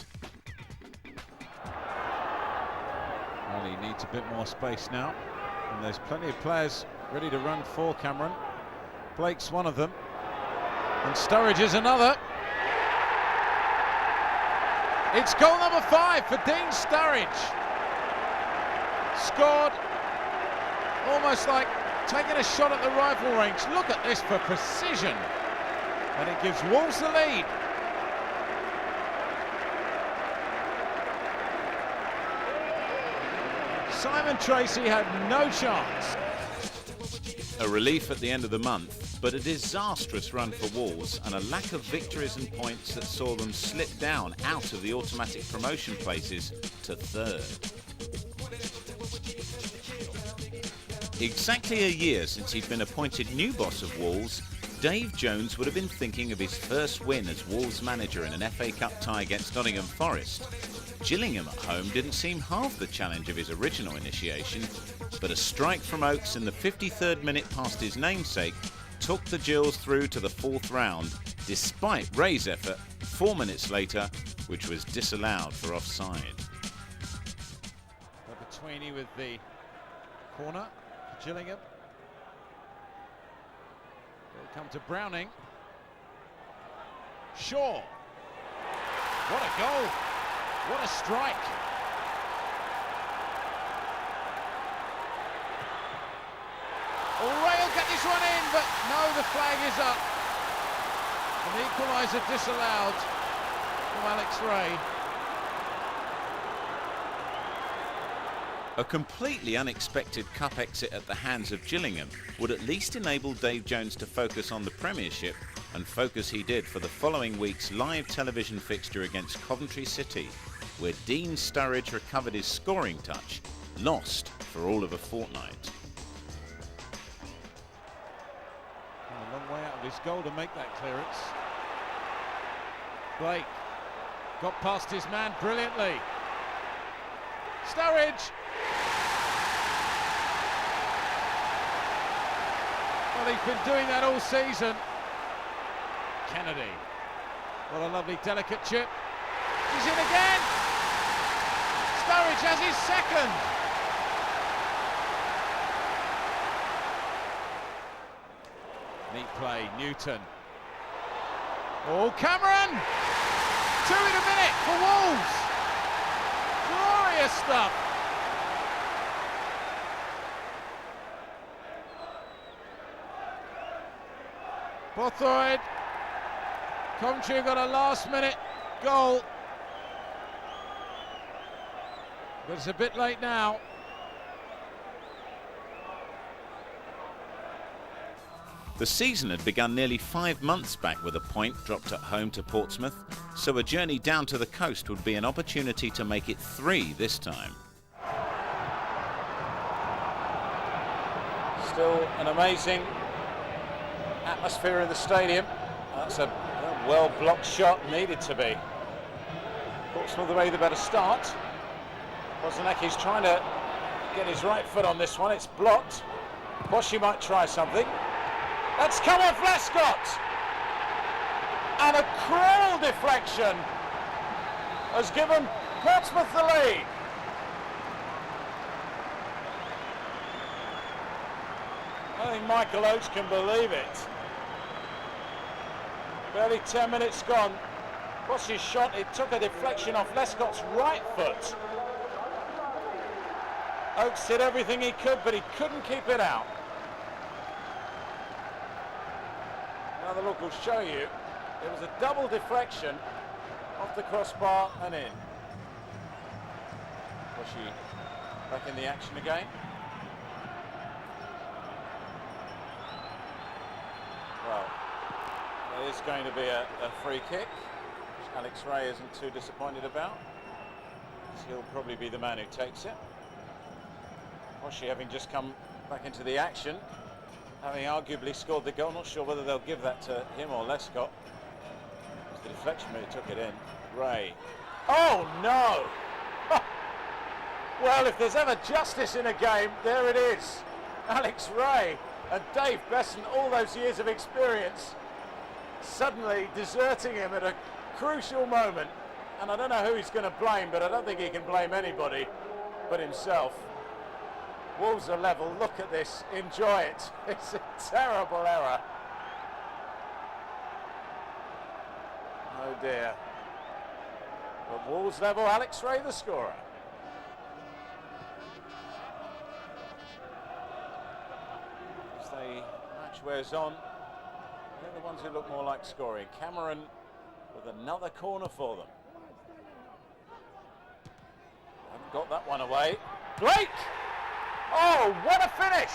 Well, he needs a bit more space now, and there's plenty of players ready to run for Cameron. Blake's one of them, and Sturridge is another. It's goal number 5 for Dean Sturridge. Scored almost like taking a shot at the rifle range. Look at this for precision, and it gives Wolves the lead. Simon Tracy had no chance. A relief at the end of the month, but a disastrous run for Wolves and a lack of victories and points that saw them slip down out of the automatic promotion places to 3rd. Exactly a year since he'd been appointed new boss of Wolves, Dave Jones would have been thinking of his first win as Wolves manager in an FA Cup tie against Nottingham Forest. Gillingham at home didn't seem half the challenge of his original initiation, but a strike from Oakes in the 53rd minute past his namesake took the Gills through to the 4th round, despite Ray's effort 4 minutes later, which was disallowed for offside. Betweeny with the corner for Gillingham. They'll come to Browning. Shaw. What a goal. What a strike. Ray will get this one in, but no, the flag is up. And the equaliser disallowed from Alex Ray. A completely unexpected cup exit at the hands of Gillingham would at least enable Dave Jones to focus on the Premiership, and focus he did for the following week's live television fixture against Coventry City, where Dean Sturridge recovered his scoring touch, lost for all of a fortnight. A long way out of his goal to make that clearance. Blake got past his man brilliantly. Sturridge. Well, he's been doing that all season. Kennedy. What a lovely delicate chip. He's in again. Sturridge has his second. Neat play, Newton. Oh, Cameron! 2 in a minute for Wolves. Glorious stuff. Bothroyd. Coventry got a last-minute goal. But it's a bit late now. The season had begun nearly 5 months back with a point dropped at home to Portsmouth, so a journey down to the coast would be an opportunity to make it 3 this time. Still an amazing atmosphere in the stadium. That's a well-blocked shot, needed to be. Portsmouth away the better start. Wozniacki's trying to get his right foot on this one. It's blocked. Boshi might try something. That's come off Lescott. And a cruel deflection has given Portsmouth the lead. I think Michael Oates can believe it. Barely 10 minutes gone. What's his shot? It took a deflection off Lescott's right foot. Oakes did everything he could, but he couldn't keep it out. Another look will show you. It was a double deflection off the crossbar and in. Was she back in the action again? Well, there is going to be a free kick, which Alex Ray isn't too disappointed about. He'll probably be the man who takes it. Washi having just come back into the action, having arguably scored the goal. Not sure whether they'll give that to him or Lescott. It was the deflection who took it in. Ray. Oh no! Well, if there's ever justice in a game, there it is. Alex Ray and Dave Besson, all those years of experience, suddenly deserting him at a crucial moment. And I don't know who he's going to blame, but I don't think he can blame anybody but himself. Wolves are level. Look at this. Enjoy it. It's a terrible error. Oh dear. But Wolves level. Alex Ray the scorer. As the match wears on, they're the ones who look more like scoring. Cameron with another corner for them. Haven't got that one away. Blake! Oh, what a finish!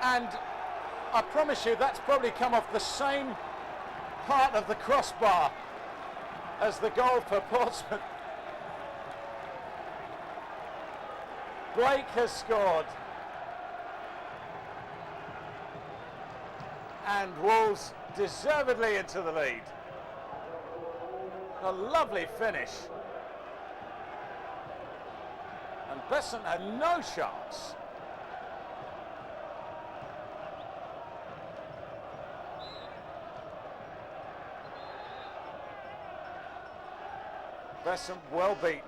And I promise you that's probably come off the same part of the crossbar as the goal for Portsmouth. Blake has scored. And Wolves deservedly into the lead. A lovely finish. And Besson had no chance. Besson well beaten.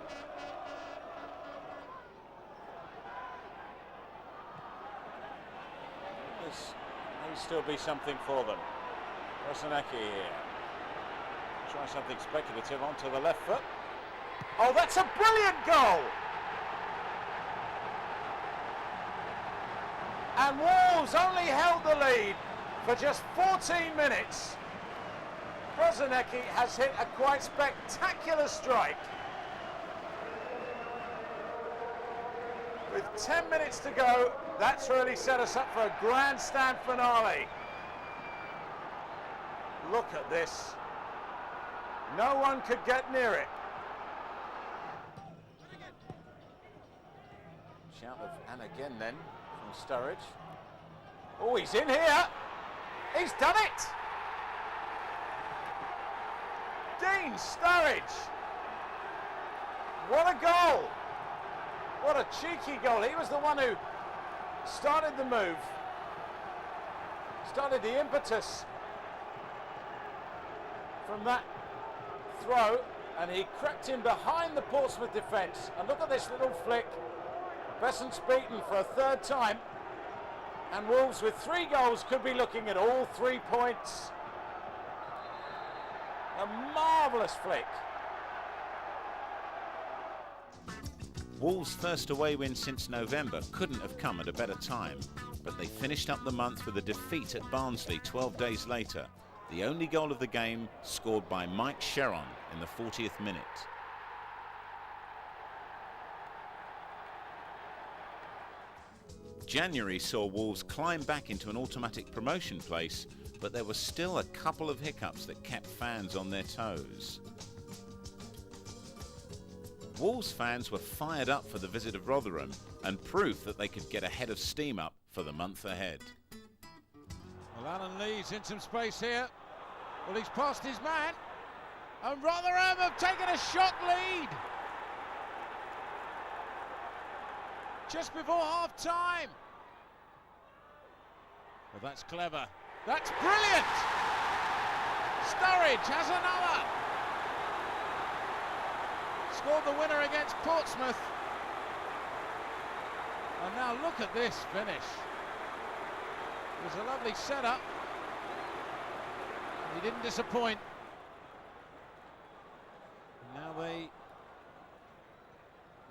This may still be something for them. Rosanaki here. Try something speculative onto the left foot. Oh, that's a brilliant goal! And Wolves only held the lead for just 14 minutes. Brozanecki has hit a quite spectacular strike. With 10 minutes to go, that's really set us up for a grandstand finale. Look at this. No one could get near it. Shout of and again then from Sturridge. Oh, he's in here. He's done it. Dean Sturridge. What a goal. What a cheeky goal. He was the one who started the move. Started the impetus from that throw, and he crept in behind the Portsmouth defence. And look at this little flick. Besson's beaten for a third time, and Wolves with 3 goals could be looking at all 3 points. A marvellous flick. Wolves' first away win since November couldn't have come at a better time, but they finished up the month with a defeat at Barnsley 12 days later. The only goal of the game scored by Mike Sheron in the 40th minute. January saw Wolves climb back into an automatic promotion place, but there were still a couple of hiccups that kept fans on their toes. Wolves fans were fired up for the visit of Rotherham and proof that they could get a head of steam up for the month ahead. Well, Alan Lee's in some space here. Well, he's passed his man, and Rotherham have taken a shot lead just before half-time. Well, that's clever. That's brilliant! Sturridge has another. Scored the winner against Portsmouth. And now look at this finish. It was a lovely setup. He didn't disappoint. Now they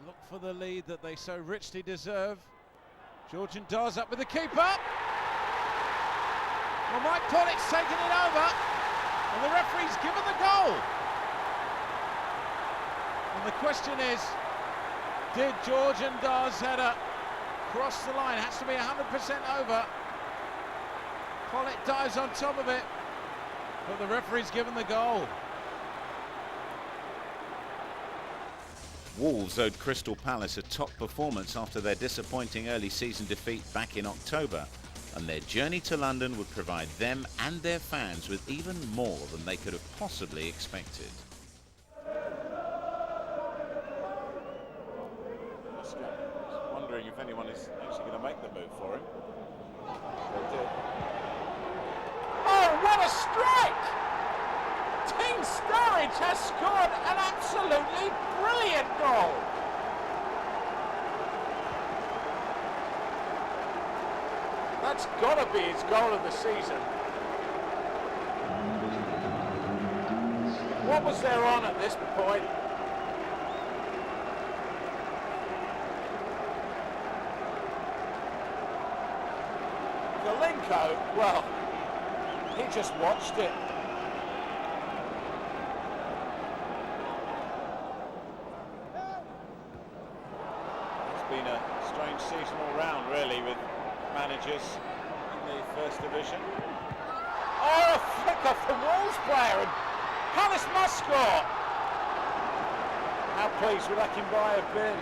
look for the lead that they so richly deserve. Georgian does up with the keeper. Well, Mike Pollock's taken it over, and the referee's given the goal. And the question is, did Georgian Dar's header cross the line? It has to be 100% over. Pollock dives on top of it, but the referee's given the goal. Wolves owed Crystal Palace a top performance after their disappointing early season defeat back in October, and their journey to London would provide them and their fans with even more than they could have possibly expected. Wondering if anyone is actually going to make the move for him. They did. Oh, what a strike! Team Sturridge has scored an absolutely brilliant goal. That's got to be his goal of the season. What was there on at this point? Galinko, well, he just watched it. It's been a strange season all round, really, with managers in the First Division. Oh, a flick off the Wolves player, and Palace must score. How pleased would Akinbaye have been?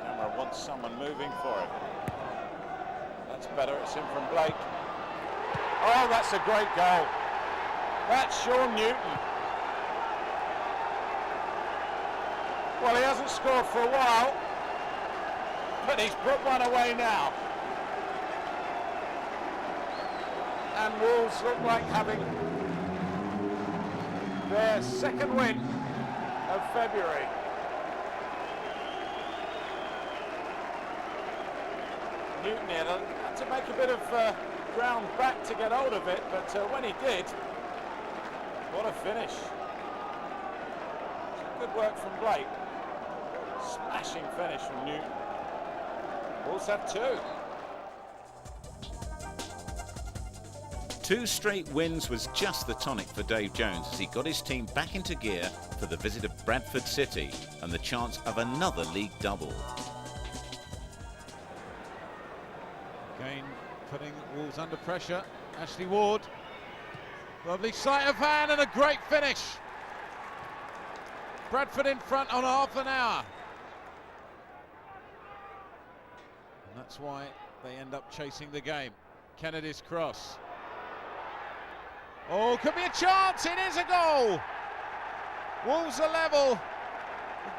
Camera wants someone moving for it. That's better, it's in from Blake. Oh, that's a great goal. That's Sean Newton. Well, he hasn't scored for a while, but he's put one away now. And Wolves look like having their second win of February. Newton had to make a bit of ground back to get hold of it, but when he did, what a finish. Good work from Blake. Smashing finish from Newton. Wolves have two. 2 straight wins was just the tonic for Dave Jones as he got his team back into gear for the visit of Bradford City and the chance of another league double. Again, putting Wolves under pressure. Ashley Ward. Lovely sleight of hand and a great finish. Bradford in front on half an hour. And that's why they end up chasing the game. Kennedy's cross. Oh, could be a chance. It is a goal. Wolves are level.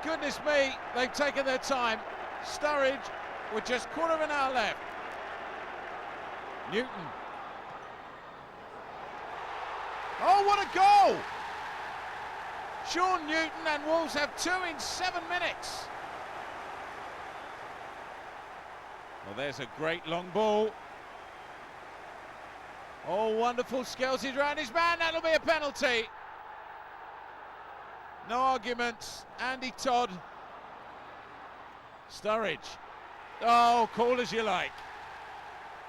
Goodness me, they've taken their time. Sturridge with just quarter of an hour left. Newton. Oh, what a goal! Sean Newton, and Wolves have 2 in 7 minutes. Well, there's a great long ball. Oh, wonderful skills. He's round his man. That'll be a penalty. No arguments. Andy Todd. Sturridge. Oh, call as you like.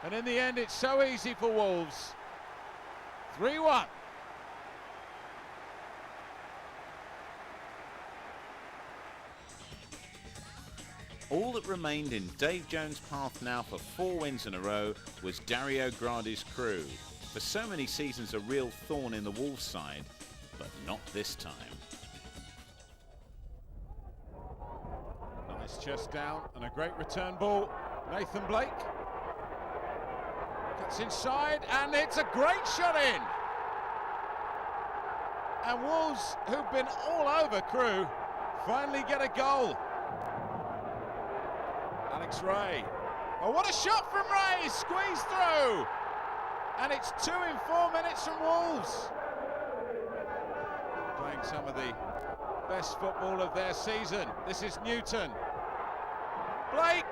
And in the end, it's so easy for Wolves. 3-1. All that remained in Dave Jones' path now for 4 wins in a row was Dario Gradi's crew. For so many seasons a real thorn in the Wolves side, but not this time. Nice chest down and a great return ball. Nathan Blake. Cuts inside and it's a great shot in. And Wolves, who've been all over Crewe, finally get a goal. Alex Ray. Oh, what a shot from Ray! Squeezed through! And it's 2 in 4 minutes from Wolves. Playing some of the best football of their season. This is Newton. Blake!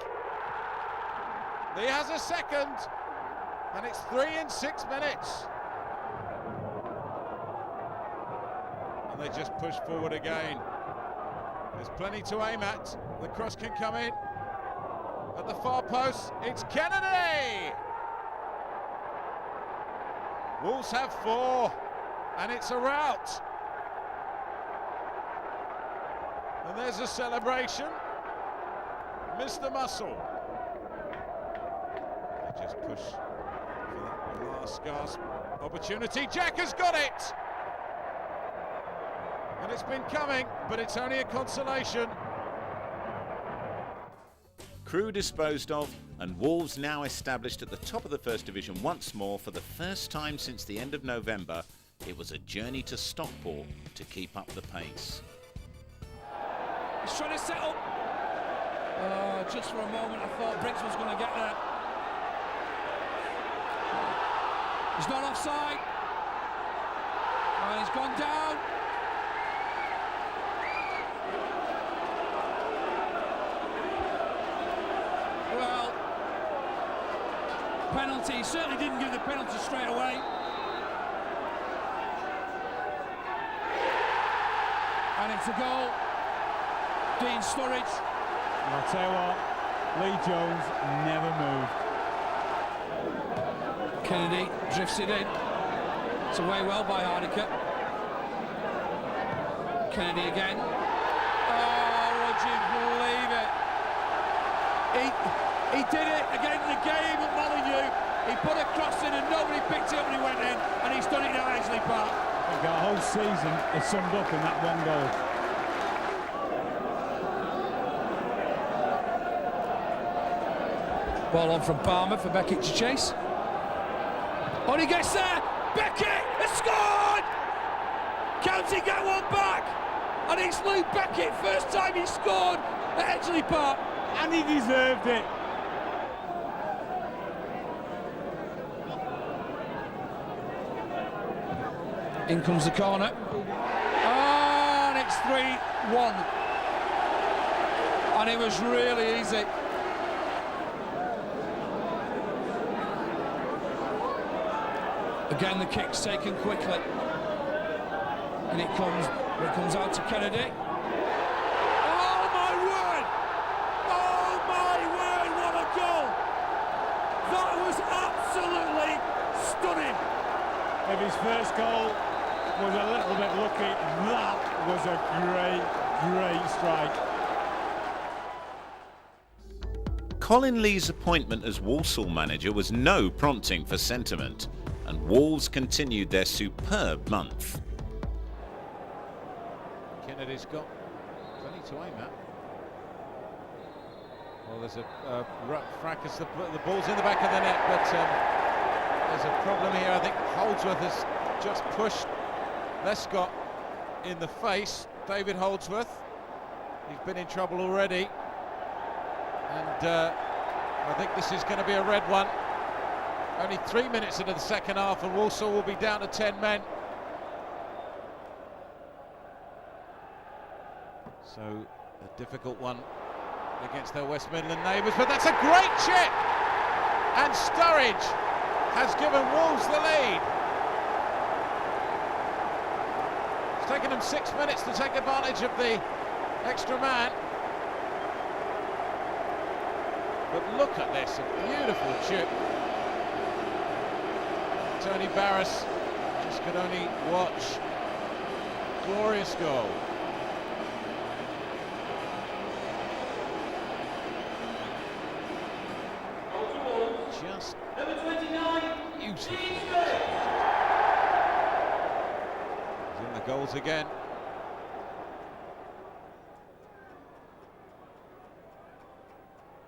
He has a second, and it's 3 in 6 minutes. And they just push forward again. There's plenty to aim at. The cross can come in. At the far post, it's Kennedy! Wolves have 4, and it's a rout. And there's a celebration. Mr. Muscle. They just push for the last gasp opportunity. Jack has got it! And it's been coming, but it's only a consolation. Crewe disposed of, and Wolves now established at the top of the First Division once more for the first time since the end of November. It was a journey to Stockport to keep up the pace. He's trying to set up. Just for a moment I thought Briggs was going to get there. He's not offside. And he's gone down. Well, penalty. He certainly didn't give the penalty straight away. And it's a goal. Dean Sturridge. And I'll tell you what, Lee Jones never moved. Kennedy drifts it in. It's away well by Hardiker. Kennedy again. Oh, would you believe it? He did it again in the game at Molineux. He put a cross in and nobody picked it up and he went in, and he's done it now at Edgeley Park. I think our whole season is summed up in that one goal. Ball on from Palmer for Beckett to chase. Oh, he gets there! Beckett has scored! County get one back! And it's Luke Beckett, first time he scored at Edgeley Park. And he deserved it. In comes the corner. Oh, and it's 3-1. And it was really easy. Again, the kick's taken quickly. And it comes out to Kennedy. Oh my word! Oh my word, what a goal! That was absolutely stunning. If his first goal was a little bit lucky, that was a great strike. Colin Lee's appointment as Walsall manager was no prompting for sentiment, and Wolves continued their superb month. Kennedy's got plenty to aim at. Well, there's a fracas, the ball's in the back of the net, but there's a problem here. I think Holdsworth has just pushed Lescott in the face. David Holdsworth, he's been in trouble already, and I think this is going to be a red one. Only 3 minutes into the second half and Walsall will be down to 10 men. So a difficult one against their West Midland neighbours, but that's a great chip! And Sturridge has given Wolves the lead. It's taken them 6 minutes to take advantage of the extra man. But look at this, a beautiful chip. Tony Barras just could only watch. Glorious goal. Just beautiful. He's in the goals again.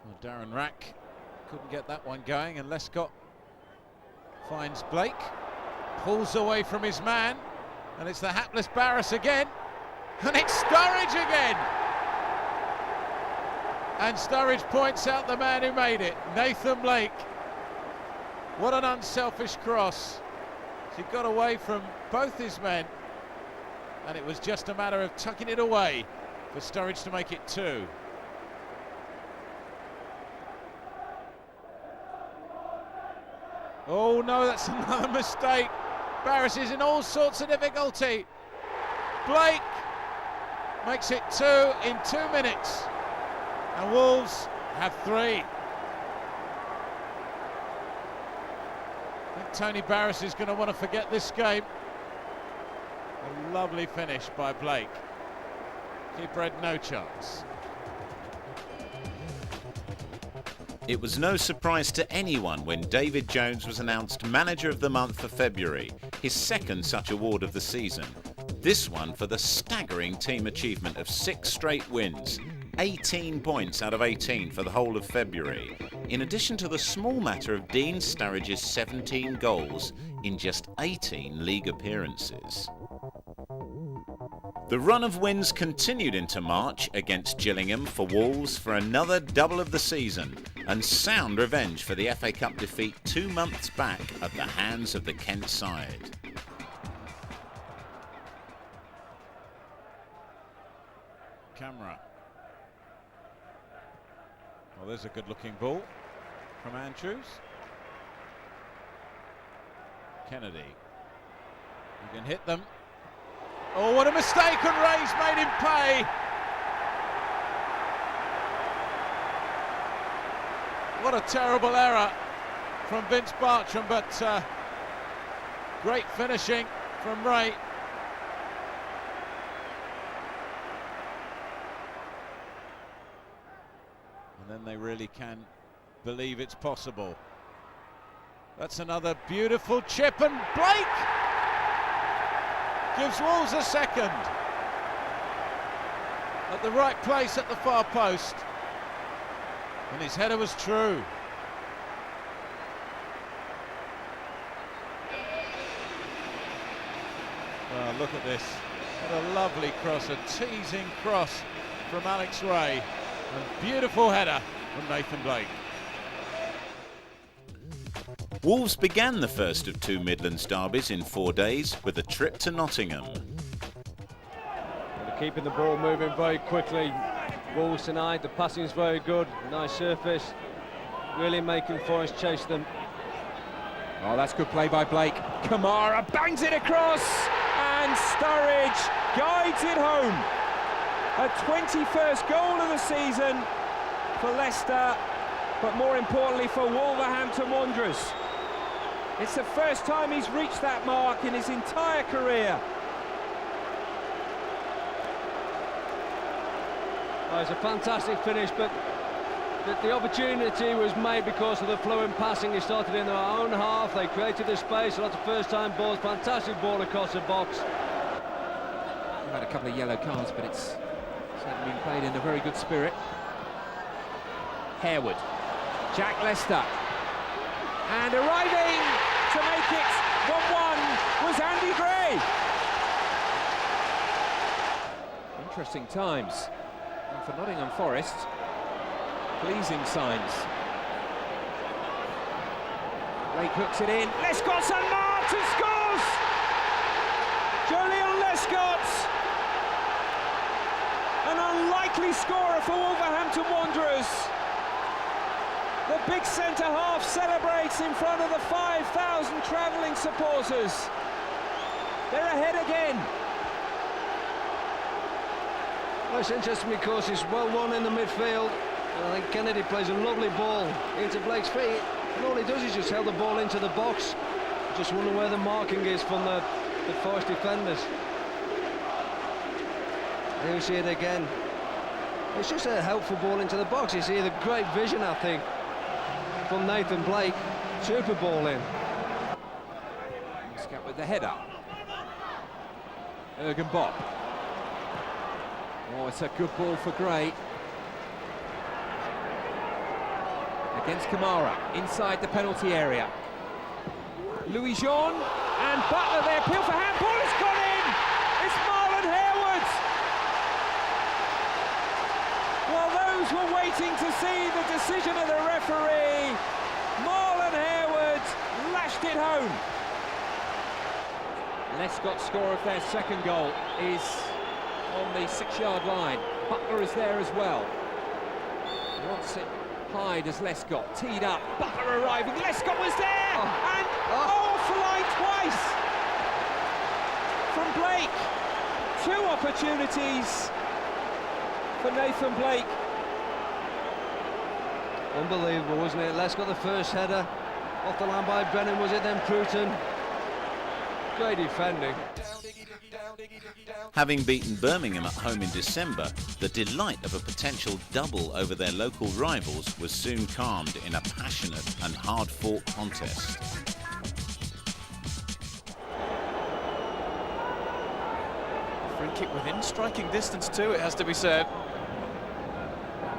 Well, Darren Rack couldn't get that one going, and Lescott finds Blake, pulls away from his man, and it's the hapless Barras again, and it's Sturridge again! And Sturridge points out the man who made it, Nathan Blake. What an unselfish cross. He got away from both his men and it was just a matter of tucking it away for Sturridge to make it 2. Oh no, that's another mistake. Barris is in all sorts of difficulty. Blake makes it 2 in 2 minutes, and Wolves have 3. I think Tony Barris is going to want to forget this game. A lovely finish by Blake. Keeper had no chance. It was no surprise to anyone when David Jones was announced Manager of the Month for February, his second such award of the season. This one for the staggering team achievement of 6 straight wins, 18 points out of 18 for the whole of February, in addition to the small matter of Dean Sturridge's 17 goals in just 18 league appearances. The run of wins continued into March against Gillingham for Wolves for another double of the season, and sound revenge for the FA Cup defeat 2 months back at the hands of the Kent side. Camera. Well, there's a good-looking ball from Andrews. Kennedy. You can hit them. Oh, what a mistake, and Ray's made him pay. What a terrible error from Vince Bartram, but great finishing from Ray. And then they really can believe it's possible. That's another beautiful chip, and Blake gives Wolves a second. At the right place at the far post. And his header was true. Well, look at this. What a lovely cross, a teasing cross from Alex Ray. A beautiful header from Nathan Blake. Wolves began the first of 2 Midlands derbies in 4 days with a trip to Nottingham. They're keeping the ball moving very quickly. Wolves tonight, the passing is very good, nice surface, really making Forest chase them. Oh, that's good play by Blake. Kamara bangs it across, and Sturridge guides it home. A 21st goal of the season for Leicester, but more importantly for Wolverhampton Wanderers. It's the first time he's reached that mark in his entire career. Oh, it's a fantastic finish, but the opportunity was made because of the flow in passing. He started in their own half, they created the space, lots of first-time balls, fantastic ball across the box. We've had a couple of yellow cards, but it's certainly been played in a very good spirit. Harewood, Jack Lester, and arriving to make it 1-1 was Andy Gray. Interesting times. And for Nottingham Forest, pleasing signs. Blake hooks it in. Lescott's unmarked and scores! Jolyon Lescott, an unlikely scorer for Wolverhampton Wanderers. The big centre-half celebrates in front of the 5,000 travelling supporters. They're ahead again. Well, it's interesting because it's well won in the midfield, and I think Kennedy plays a lovely ball into Blake's feet, and all he does is just held the ball into the box. Just wonder where the marking is from the Forest defenders. Here we see it again. It's just a helpful ball into the box. You see the great vision, I think, from Nathan Blake. Super ball in. Muscat with the header. Ergen Bopp. Oh, it's a good ball for Gray. Against Kamara, inside the penalty area. Louis Jean and Butler there. Appeal for handball, it's gone in! It's Marlon Harewood! While those were waiting to see the decision of the referee, Marlon Harewood lashed it home. Lescott's score of their second goal is on the 6-yard line. Butler is there as well. He wants it high as Lescott, teed up, Butler arriving, Lescott was there! And off the line twice from Blake. 2 opportunities for Nathan Blake. Unbelievable, wasn't it? Lescott the first header, off the line by Brennan, was it then Pruton? Great defending. Having beaten Birmingham at home in December, the delight of a potential double over their local rivals was soon calmed in a passionate and hard-fought contest. Free kick within striking distance too, it has to be said.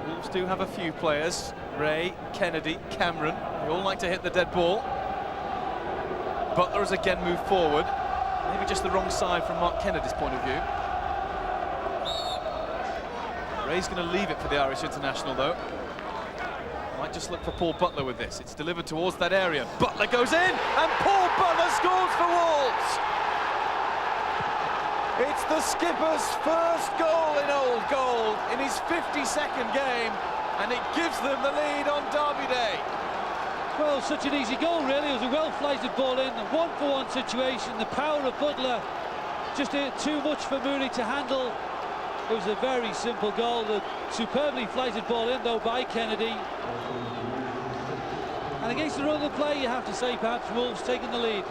Wolves do have a few players, Ray, Kennedy, Cameron, they all like to hit the dead ball. Butler has again moved forward, maybe just the wrong side from Mark Kennedy's point of view. Ray's going to leave it for the Irish international though. Might just look for Paul Butler with this. It's delivered towards that area. Butler goes in, and Paul Butler scores for Wolves! It's the skipper's first goal in Old Gold in his 52nd game, and it gives them the lead on Derby Day. Well, such an easy goal really. It was a well-flighted ball in, a 1-for-1 situation. The power of Butler just too much for Mooney to handle. It was a very simple goal. The superbly flighted ball in though by Kennedy. And against the run of the play, you have to say perhaps Wolves taking the lead.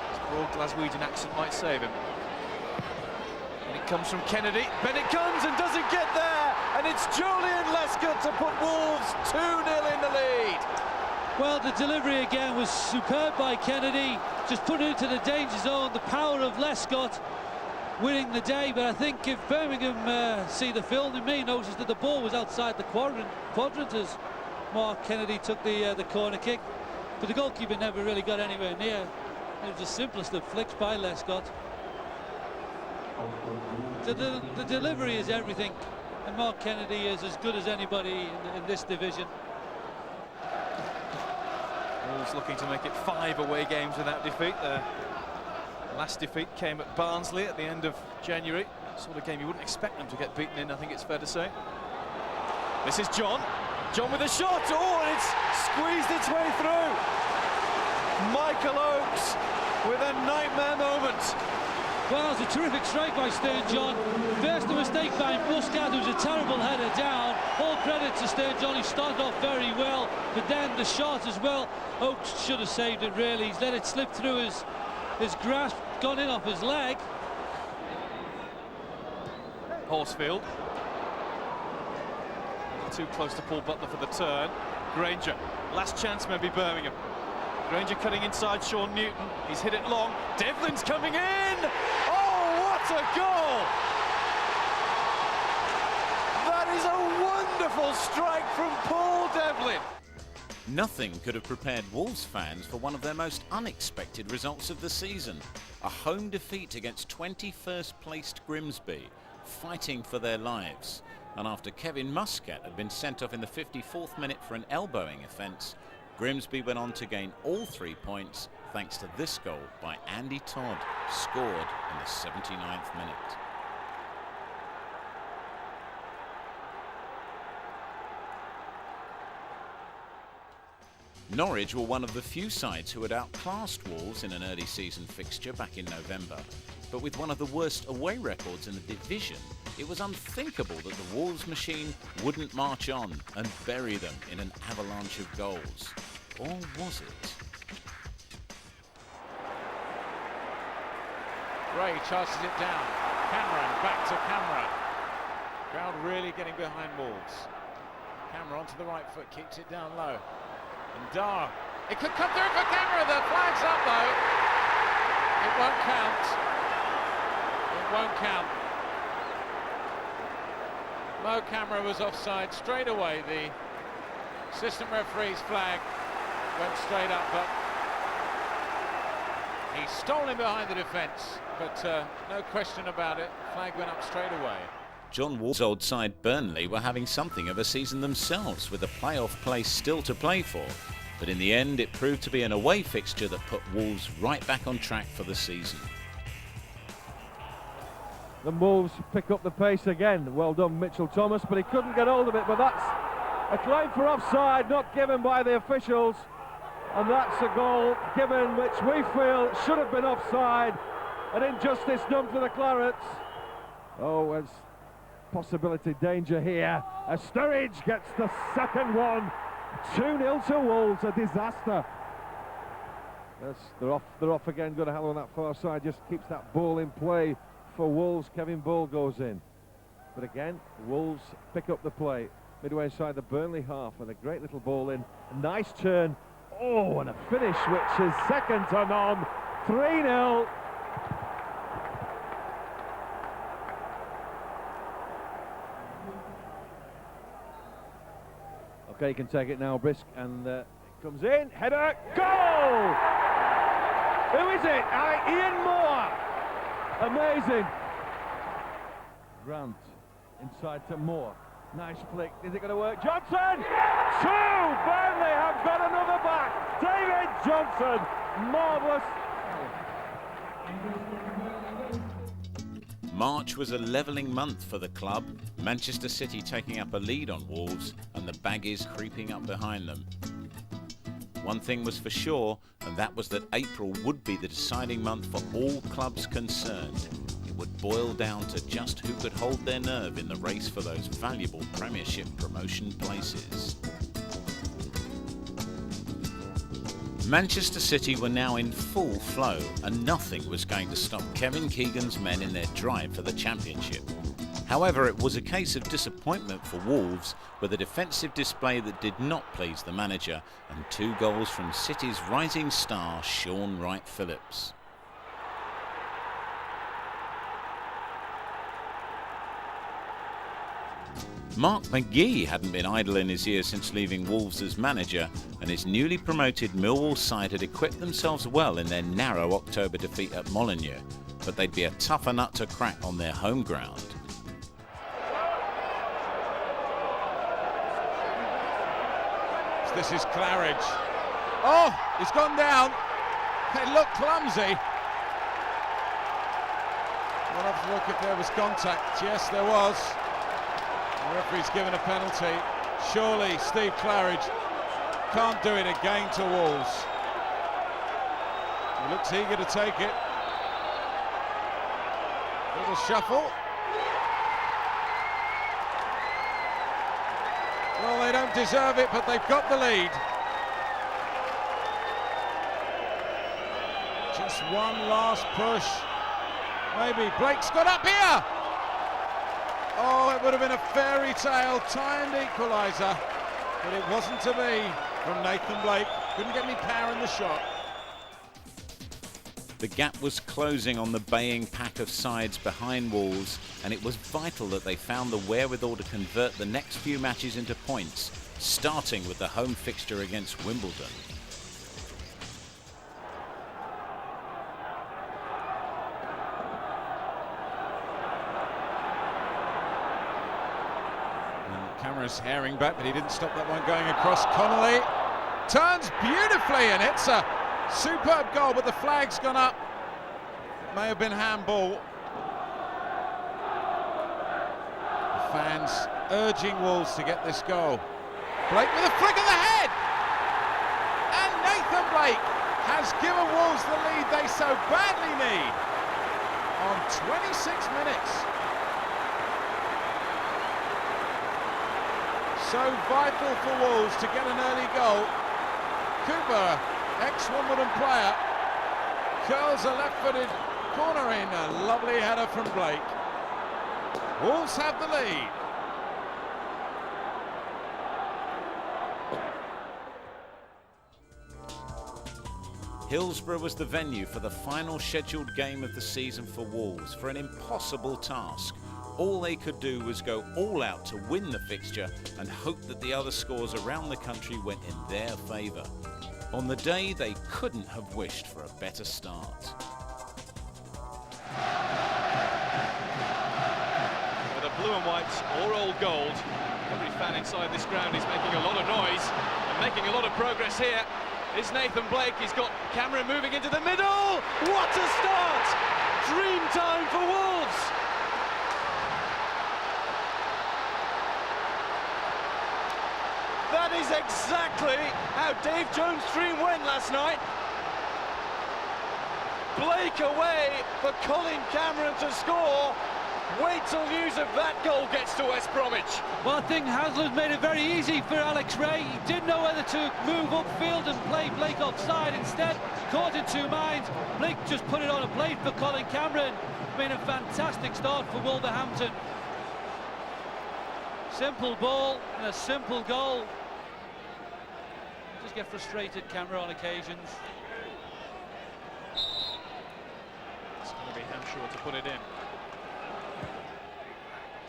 His broad Glaswegian accent might save him. And it comes from Kennedy. Bennett comes and doesn't get there. And it's Julian Lescott to put Wolves 2-0 in the lead. Well, the delivery again was superb by Kennedy. Just put it into the danger zone. The power of Lescott winning the day. But I think if Birmingham see the film, they may notice that the ball was outside the quadrant as Mark Kennedy took the corner kick. But the goalkeeper never really got anywhere near. It was the simplest of flicks by Lescott. The delivery is everything. And Mark Kennedy is as good as anybody in this division. Wolves looking to make it 5 away games without defeat. Their last defeat came at Barnsley at the end of January. Sort of game you wouldn't expect them to get beaten in, I think it's fair to say. This is John. John with a shot. Oh, and it's squeezed its way through. Michael Oakes with a nightmare moment. Well, that was a terrific strike by Stern John. First a mistake by Muscat, who was a terrible header down. All credit to Stern John, he started off very well, but then the shot as well. Oakes should have saved it really. He's let it slip through his grasp, gone in off his leg. Horsfield. Too close to Paul Butler for the turn. Granger, last chance maybe Birmingham. Granger cutting inside Sean Newton. He's hit it long. Devlin's coming in. Oh, what a goal! That is a wonderful strike from Paul Devlin. Nothing could have prepared Wolves fans for one of their most unexpected results of the season. A home defeat against 21st placed Grimsby, fighting for their lives. And after Kevin Muscat had been sent off in the 54th minute for an elbowing offence, Grimsby went on to gain all 3 points thanks to this goal by Andy Todd, scored in the 79th minute. Norwich were one of the few sides who had outclassed Wolves in an early season fixture back in November. But with one of the worst away records in the division, it was unthinkable that the Wolves machine wouldn't march on and bury them in an avalanche of goals. Or was it? Gray charges it down. Cameron, back to Cameron. Crowd really getting behind Wolves. Cameron onto the right foot, keeps it down low. And Dar, it could come through for Cameron. The flag's up though. It won't count. It won't count. Mo Camera was offside straight away. The assistant referee's flag went straight up, but he stole him behind the defence. But no question about it, flag went up straight away. John Wall's old side Burnley were having something of a season themselves, with a playoff place still to play for. But in the end, it proved to be an away fixture that put Wolves right back on track for the season. The Wolves pick up the pace again. Well done, Mitchell Thomas, but he couldn't get hold of it. But that's a claim for offside, not given by the officials. And that's a goal given which we feel should have been offside. An injustice done for the Clarets. Oh, there's possibility, danger here. As Sturridge gets the second one. 2-0 to Wolves, a disaster. Yes, they're off again. Goodhallow on that far side just keeps that ball in play for Wolves. Kevin Ball goes in. But again, Wolves pick up the play. Midway inside the Burnley half with a great little ball in. A nice turn. Oh, and a finish which is second to none. 3-0. Okay, you can take it now, Brisk, and it comes in. Header, goal! Who is it? Ian Moore. Amazing. Grant inside to Moore. Nice flick. Is it going to work? Johnson! 2! Burnley have got another back. David Johnson. Marvellous. March was a levelling month for the club. Manchester City taking up a lead on Wolves and the Baggies creeping up behind them. One thing was for sure, and that was that April would be the deciding month for all clubs concerned. It would boil down to just who could hold their nerve in the race for those valuable Premiership promotion places. Manchester City were now in full flow, and nothing was going to stop Kevin Keegan's men in their drive for the Championship. However, it was a case of disappointment for Wolves, with a defensive display that did not please the manager, and 2 goals from City's rising star, Sean Wright-Phillips. Mark McGee hadn't been idle in his years since leaving Wolves as manager, and his newly promoted Millwall side had equipped themselves well in their narrow October defeat at Molineux, but they'd be a tougher nut to crack on their home ground. This is Claridge. Oh, he's gone down. It looked clumsy. We'll have to look if there was contact. Yes, there was. The referee's given a penalty. Surely Steve Claridge can't do it again to Wolves. He looks eager to take it. Little shuffle. Well, they don't deserve it, but they've got the lead. Just one last push. Maybe Blake's got up here. Oh, it would have been a fairy tale timed equaliser, but it wasn't to be from Nathan Blake. Couldn't get any power in the shot. The gap was closing on the baying pack of sides behind Wolves, and it was vital that they found the wherewithal to convert the next few matches into points, starting with the home fixture against Wimbledon. Camera's herring back, but he didn't stop that one going across. Connolly turns beautifully, and it's a superb goal, but the flag's gone up. It may have been handball. The fans urging Wolves to get this goal. Blake with a flick of the head, and Nathan Blake has given Wolves the lead they so badly need on 26 minutes. So vital for Wolves to get an early goal. Cooper, ex-Wimbledon player, curls a left-footed corner in. A lovely header from Blake. Wolves have the lead. Hillsborough was the venue for the final scheduled game of the season for Wolves, for an impossible task. All they could do was go all out to win the fixture and hope that the other scores around the country went in their favour. On the day, they couldn't have wished for a better start. Whether blue and white or old gold, every fan inside this ground is making a lot of noise. Making a lot of progress here is Nathan Blake. He's got Cameron moving into the middle. What a start! Dream time for Wolves. That is exactly how Dave Jones' dream went last night. Blake away for Colin Cameron to score. Wait till news of that goal gets to West Bromwich. Well, I think Hasler's made it very easy for Alex Ray. He didn't know whether to move upfield and play Blake offside. Instead, caught in two minds. Blake just put it on a plate for Colin Cameron. Been a fantastic start for Wolverhampton. Simple ball and a simple goal. Just get frustrated, Cameron, on occasions. It's going to be Hampshire to put it in.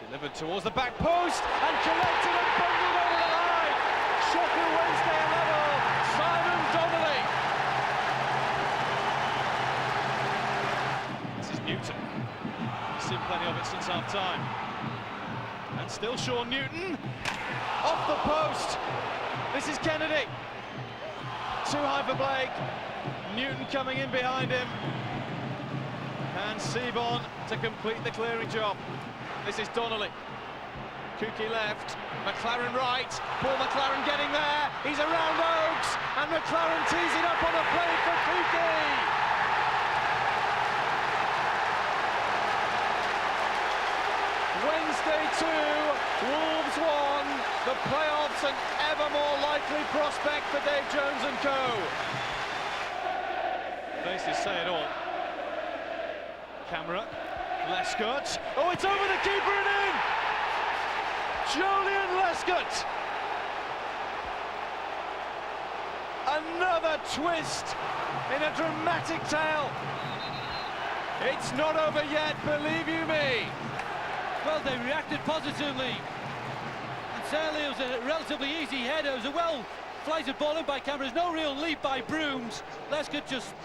Delivered towards the back post and collected and bundled over the line. Sheffield Wednesday level. Simon Donnelly. This is Newton. We've seen plenty of it since half time. And still Sean Newton. Off the post. This is Kennedy. Too high for Blake. Newton coming in behind him. And Seaborn to complete the clearing job. This is Donnelly. Kuki left, McLaren right, Paul McLaren getting there, he's around Oakes, and McLaren tees it up on a plate for Kuki! Wednesday 2, Wolves 1, the playoffs an ever more likely prospect for Dave Jones and co. Faces say it all. Camera. Lescott. Oh, it's over the keeper and in! Julian Lescott! Another twist in a dramatic tale. It's not over yet, believe you me. Well, they reacted positively. And certainly it was a relatively easy header. It was a well-flighted ball in by Cameron. There's no real leap by Brooms. Lescott just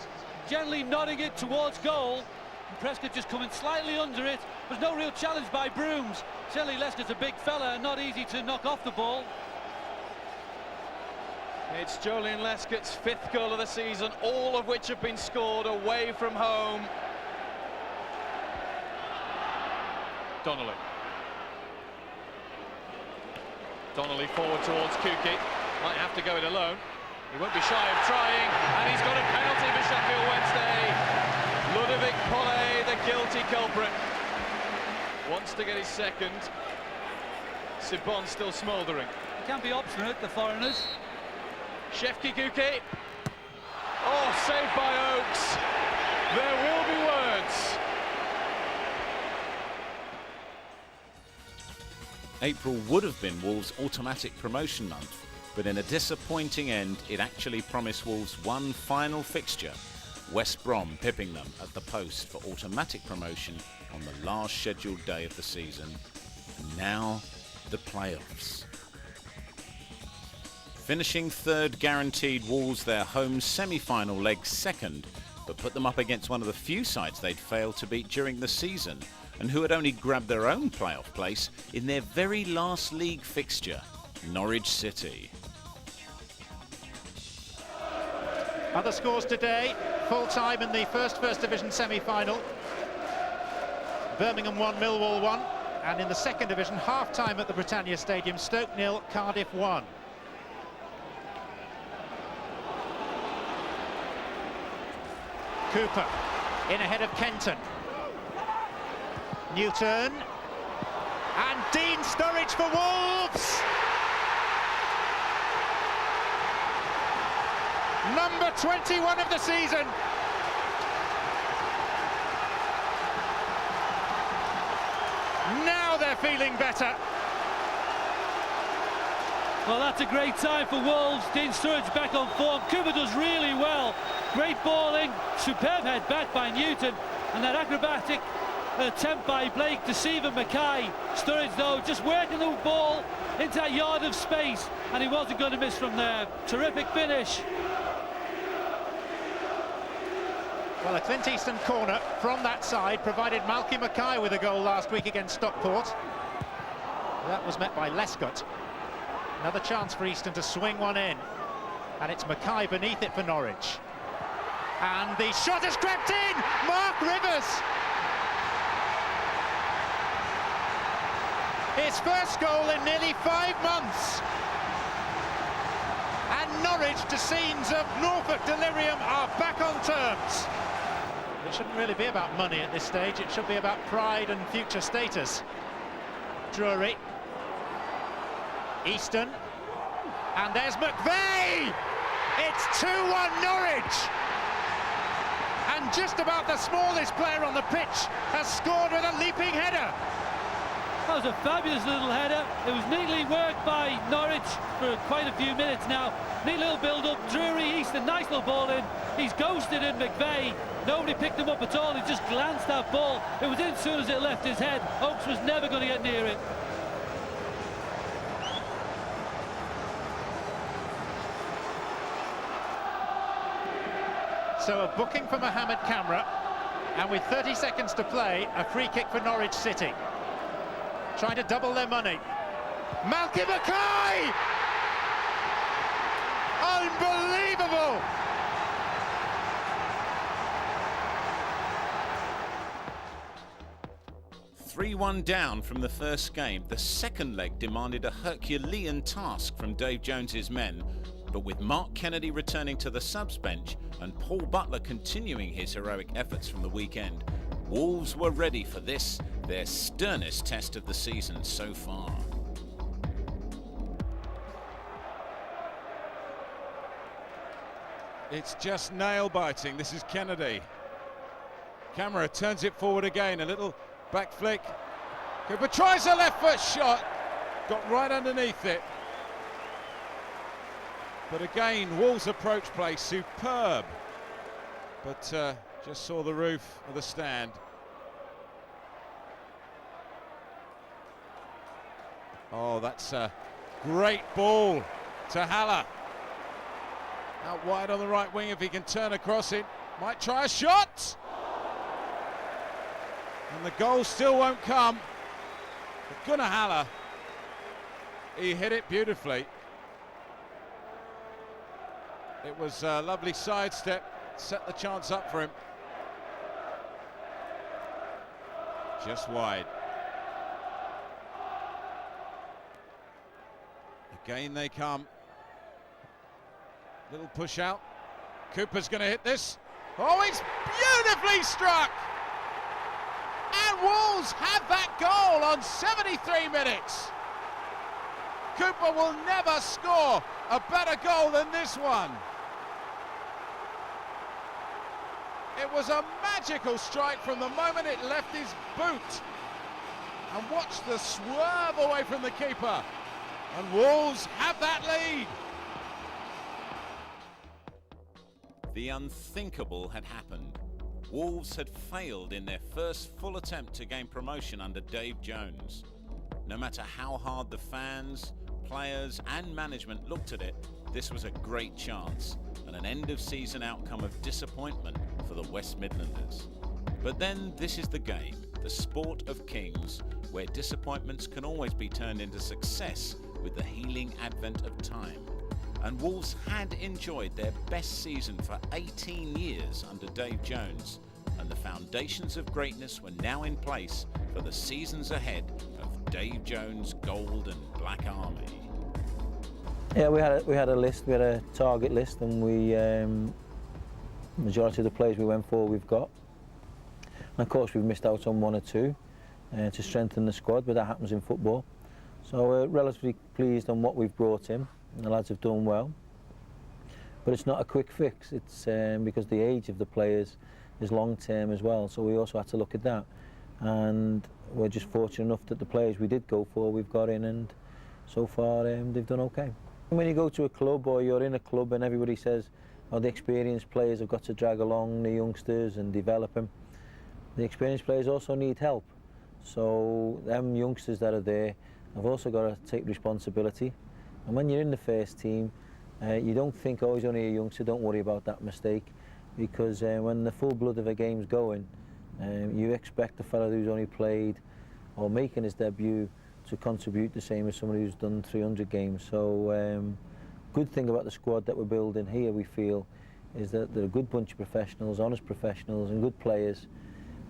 gently nodding it towards goal. And Prescott just coming slightly under it. There's no real challenge by Brooms. Certainly Lescott's a big fella and not easy to knock off the ball. It's Julian Lescott's 5th goal of the season, all of which have been scored away from home. Donnelly. Donnelly forward towards Kuki. Might have to go it alone. He won't be shy of trying, and he's got a penalty for Sheffield Wednesday. Ludovic Pollet, the guilty culprit, wants to get his second. Sibon still smouldering. He can be obstinate, the foreigners. Shefki Kuki. Oh, saved by Oakes. There will be words. April would have been Wolves' automatic promotion month, but in a disappointing end, it actually promised Wolves one final fixture. West Brom pipping them at the post for automatic promotion on the last scheduled day of the season. And now, the playoffs. Finishing third guaranteed Wolves their home semi-final leg second, but put them up against one of the few sides they'd failed to beat during the season, and who had only grabbed their own playoff place in their very last league fixture, Norwich City. Other scores today, full-time in the First Division semi-final. Birmingham 1, Millwall 1. And in the Second Division, half-time at the Britannia Stadium, Stoke 0, Cardiff 1. Cooper in ahead of Kenton. Newton. And Dean Sturridge for Wolves! Number 21 of the season. Now they're feeling better. Well, that's a great time for Wolves. Dean Sturridge back on form. Cooper does really well. Great balling, superb head back by Newton, and that acrobatic attempt by Blake to Stephen Mackay. Sturridge, though, just working the ball into that yard of space, and he wasn't going to miss from there. Terrific finish. Well, a Clint Easton corner from that side provided Malky Mackay with a goal last week against Stockport. That was met by Lescott. Another chance for Easton to swing one in. And it's Mackay beneath it for Norwich. And the shot has crept in! Mark Rivers! His first goal in nearly 5 months. And Norwich, to scenes of Norfolk delirium, are back on terms. It shouldn't really be about money at this stage. It should be about pride and future status. Drury. Easton. And there's McVeigh! It's 2-1 Norwich! And just about the smallest player on the pitch has scored with a leaping header. That was a fabulous little header. It was neatly worked by Norwich for quite a few minutes now. Neat little build-up. Drury, Easton, nice little ball in. He's ghosted in McVeigh. Nobody picked him up at all. He just glanced that ball. It was in as soon as it left his head. Oakes was never going to get near it. So a booking for Mohamed Camara, and with 30 seconds to play, a free kick for Norwich City. Trying to double their money. Malky Mackay! Unbelievable! "3-1 down from the first game, the second leg demanded a Herculean task from Dave Jones's men, but with Mark Kennedy returning to the subs bench and Paul Butler continuing his heroic efforts from the weekend, Wolves were ready for this, their sternest test of the season so far. It's just nail-biting. This is Kennedy. Camara turns it forward again, a little back flick. Cooper tries a left foot shot, got right underneath it. But again, Wolves' approach play superb. But just saw the roof of the stand. Oh, that's a great ball to Haller. Out wide on the right wing, if he can turn across it. Might try a shot! And the goal still won't come. But Gunnar Haller, he hit it beautifully. It was a lovely sidestep, set the chance up for him. Just wide. Again they come. Little push out. Cooper's going to hit this. Oh, it's beautifully struck! And Wolves have that goal on 73 minutes. Cooper will never score a better goal than this one. It was a magical strike from the moment it left his boot. And watch the swerve away from the keeper. And Wolves have that lead. The unthinkable had happened. Wolves had failed in their first full attempt to gain promotion under Dave Jones. No matter how hard the fans, players and management looked at it, this was a great chance and an end-of-season outcome of disappointment for the West Midlanders. But then this is the game, the sport of kings, where disappointments can always be turned into success with the healing advent of time. And Wolves had enjoyed their best season for 18 years under Dave Jones, and the foundations of greatness were now in place for the seasons ahead of Dave Jones' Gold and Black Army. Yeah, we had a list, we had a target list, and we majority of the players we went for we've got. And of course we've missed out on one or two to strengthen the squad, but that happens in football. So we're relatively pleased on what we've brought in. The lads have done well, but it's not a quick fix. It's because the age of the players is long term as well, so we also had to look at that, and we're just fortunate enough that the players we did go for we've got in, and so far they've done okay. When you go to a club or you're in a club and everybody says, oh, the experienced players have got to drag along the youngsters and develop them, the experienced players also need help. So them youngsters that are there have also got to take responsibility. And when you're in the first team, you don't think, oh, he's only a youngster, don't worry about that mistake. Because when the full blood of a game's going, you expect the fellow who's only played or making his debut to contribute the same as somebody who's done 300 games. So good thing about the squad that we're building here, we feel, is that they're a good bunch of professionals, honest professionals and good players,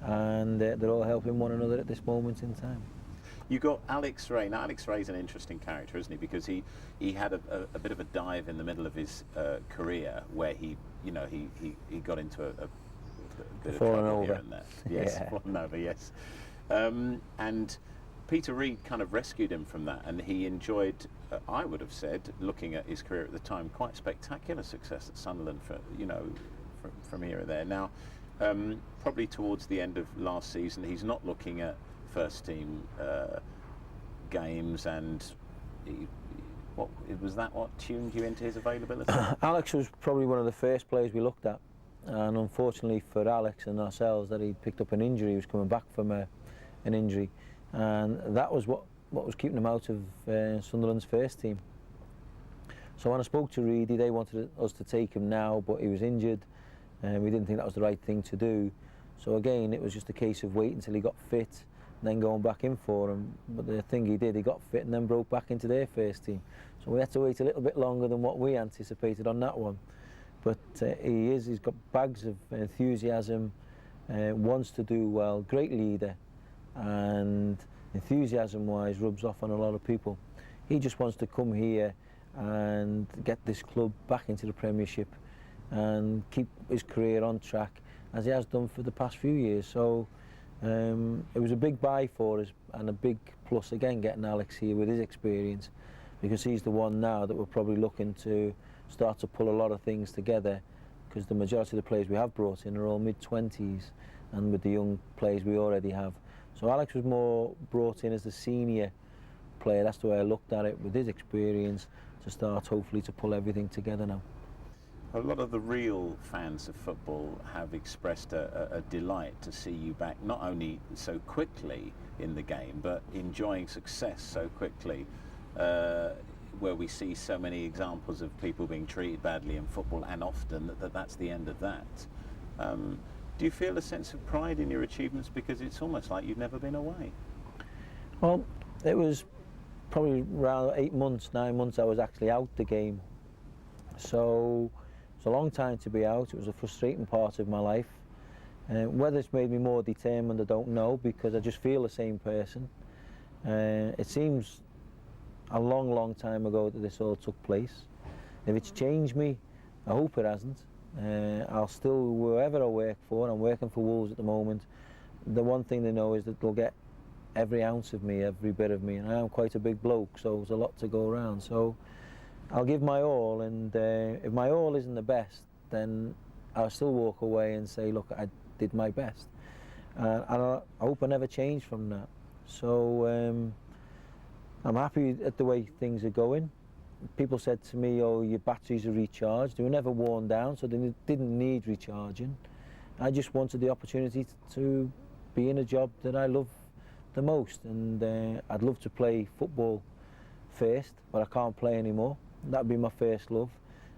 and they're all helping one another at this moment in time. You got Alex Ray. Now, Alex Ray's an interesting character, isn't he? Because he had a bit of a dive in the middle of his career where he got into a bit of trouble here and there. Yes, Yeah. fallen over, yes. And Peter Reid kind of rescued him from that, and he enjoyed, I would have said, looking at his career at the time, quite spectacular success at Sunderland from here or there. Now, probably towards the end of last season, he's not looking at first team games, and what tuned you into his availability? Alex was probably one of the first players we looked at, and unfortunately for Alex and ourselves, that he picked up an injury. He was coming back from an injury, and that was what was keeping him out of Sunderland's first team. So when I spoke to Reedy, they wanted us to take him now, but he was injured, and we didn't think that was the right thing to do. So again, it was just a case of waiting until he got fit, then going back in for him. But the thing he did, he got fit and then broke back into their first team. So we had to wait a little bit longer than what we anticipated on that one. But he's got bags of enthusiasm, wants to do well, great leader, and enthusiasm-wise rubs off on a lot of people. He just wants to come here and get this club back into the Premiership and keep his career on track, as he has done for the past few years. So it was a big buy for us, and a big plus again getting Alex here with his experience, because he's the one now that we're probably looking to start to pull a lot of things together, because the majority of the players we have brought in are all mid-20s, and with the young players we already have. So Alex was more brought in as the senior player. That's the way I looked at it, with his experience, to start hopefully to pull everything together now. A lot of the real fans of football have expressed a delight to see you back, not only so quickly in the game, but enjoying success so quickly, where we see so many examples of people being treated badly in football, and often that's the end of that. Do you feel a sense of pride in your achievements, because it's almost like you've never been away? Well, it was probably around 8 months, 9 months I was actually out the game. So it's a long time to be out. It was a frustrating part of my life. Whether it's made me more determined, I don't know, because I just feel the same person. It seems a long, long time ago that this all took place. If it's changed me, I hope it hasn't. I'll still, wherever I work for, and I'm working for Wolves at the moment, the one thing they know is that they'll get every ounce of me, every bit of me, and I am quite a big bloke, so there's a lot to go around. So I'll give my all, and if my all isn't the best, then I'll still walk away and say, look, I did my best. And I hope I never change from that. So I'm happy at the way things are going. People said to me, oh, your batteries are recharged. They were never worn down, so they didn't need recharging. I just wanted the opportunity to be in a job that I love the most, and I'd love to play football first, but I can't play anymore. That'd be my first love,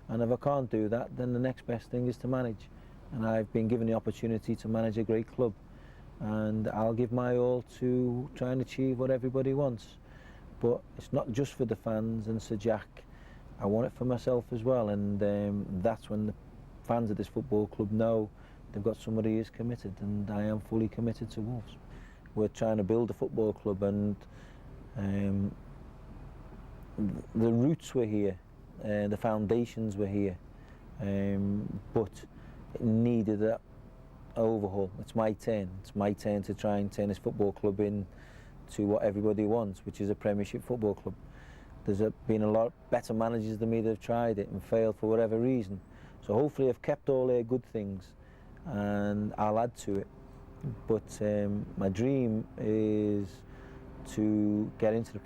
and if I can't do that, then the next best thing is to manage. And I've been given the opportunity to manage a great club, and I'll give my all to try and achieve what everybody wants. But it's not just for the fans and Sir Jack. I want it for myself as well, and that's when the fans of this football club know they've got somebody who's committed, and I am fully committed to Wolves. We're trying to build a football club, and the roots were here, the foundations were here, but it needed that overhaul. It's my turn. It's my turn to try and turn this football club into what everybody wants, which is a Premiership football club. There's been a lot better managers than me that have tried it and failed for whatever reason. So hopefully I've kept all their good things, and I'll add to it. But my dream is to get into the